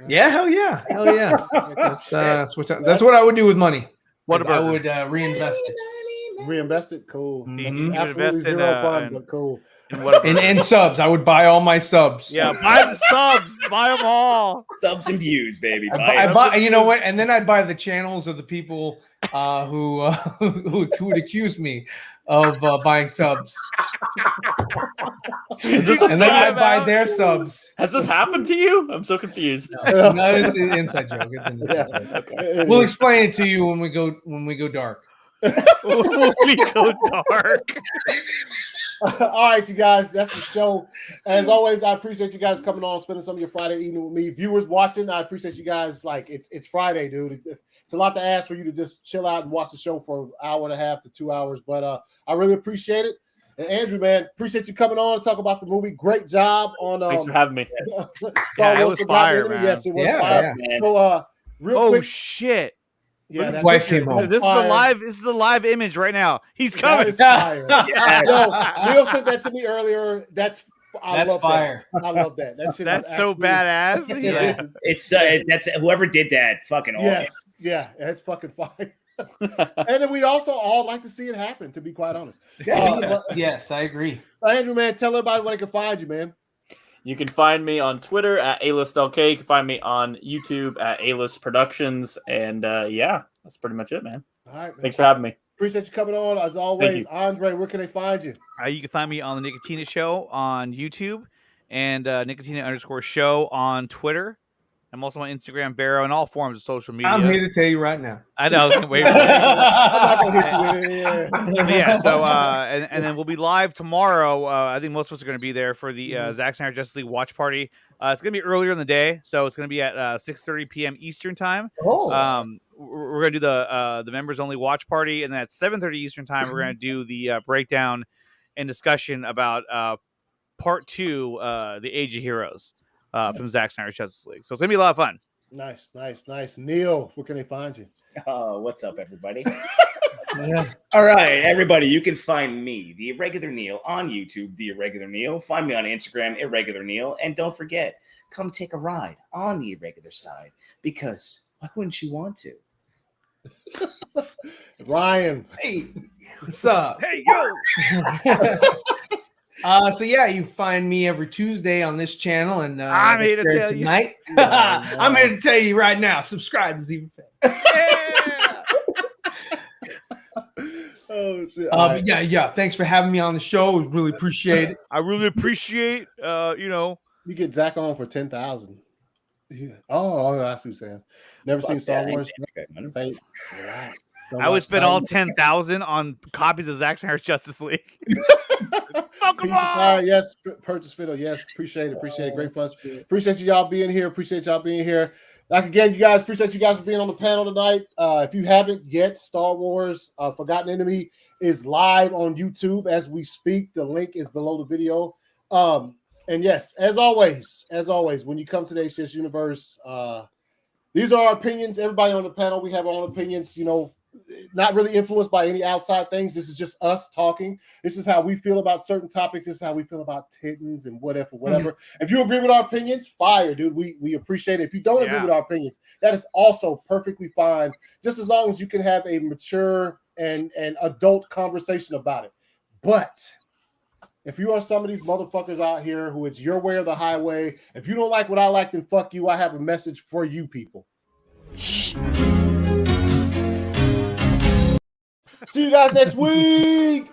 Yeah, hell yeah. That's what I would do with money. I would reinvest it. Reinvest it, cool. Mm-hmm. Absolutely zero fun, but cool. And subs, I would buy all my subs. Yeah, buy the subs, buy them all. Subs and views, baby. I buy. You know what? And then I'd buy the channels of the people who would accuse me of buying subs. And then I'd buy their subs. Has this happened to you? I'm so confused. No, it's an inside joke. It's an inside joke. Okay. We'll explain it to you when we go dark. We go dark. All right, you guys, that's the show. As always, I appreciate you guys coming on, spending some of your Friday evening with me. Viewers watching, I appreciate you guys. Like, it's Friday, dude. It's a lot to ask for you to just chill out and watch the show for an hour and a half to 2 hours, but I really appreciate it. And Andrew, man, appreciate you coming on and talk about the movie. Great job on. Thanks for having me. It was fire, man. Yes, it was fire. Man. So, real quick. Shit. Yeah, his wife came home. This is a live image right now. He's coming. Neil sent that to me earlier. That's fire. I love that. That's so badass. Yeah. It's whoever did that. Fucking awesome. Yes. Yeah, that's fucking fire. And then we also all like to see it happen, to be quite honest. Yes, I agree. Andrew, man, tell everybody where they can find you, man. You can find me on Twitter at AListLK. You can find me on YouTube at AList Productions. And that's pretty much it, man. All right, man. Thanks for having me. Appreciate you coming on. As always, Andre, where can they find you? You can find me on the Nicotina Show on YouTube and Nicotina_show on Twitter. I'm also on Instagram, Vero, and all forms of social media. I'm here to tell you right now. I know. I was going to wait for I'm not going to hit you with it. Yeah, so, and then we'll be live tomorrow. I think most of us are going to be there for the Zack Snyder Justice League watch party. It's going to be earlier in the day, so it's going to be at 6:30 p.m. Eastern time. Oh. We're going to do the members-only watch party, and then at 7:30 Eastern time, we're going to do the breakdown and discussion about Part 2, The Age of Heroes. From Zack Snyder's Justice League. So it's going to be a lot of fun. Nice. Neil, where can they find you? What's up, everybody? All right, everybody, you can find me, The Irregular Neil, on YouTube, The Irregular Neil. Find me on Instagram, Irregular Neil. And don't forget, come take a ride on the irregular side, because why wouldn't you want to? Ryan. Hey, what's up? Hey, yo. So yeah, you find me every Tuesday on this channel, and I'm here to tell tonight. I'm here to tell you right now. Subscribe to Zebra Fan. Yeah. Oh shit! But yeah. Thanks for having me on the show. We really appreciate it. I really appreciate. You get Zach on for 10,000. Yeah. Oh, that's what you're saying. Never seen Star Wars. I would spend all 10,000 on copies of Zack Snyder's Justice League. Yes, purchase Fiddle. Yes, appreciate it. Great fun. Appreciate y'all being here. Like again, you guys, appreciate you guys for being on the panel tonight. If you haven't yet, Star Wars Forgotten Enemy is live on YouTube as we speak. The link is below the video. And yes, as always, when you come to the ACS Universe, these are our opinions. Everybody on the panel, we have our own opinions, not really influenced by any outside things. This is just us talking. This is how we feel about certain topics. This is how we feel about Titans and whatever. If you agree with our opinions, fire, dude. We appreciate it. If you don't agree with our opinions, that is also perfectly fine, just as long as you can have a mature and adult conversation about it. But if you are some of these motherfuckers out here who it's your way or the highway, if you don't like what I like, then fuck you. I have a message for you people. See you guys next week.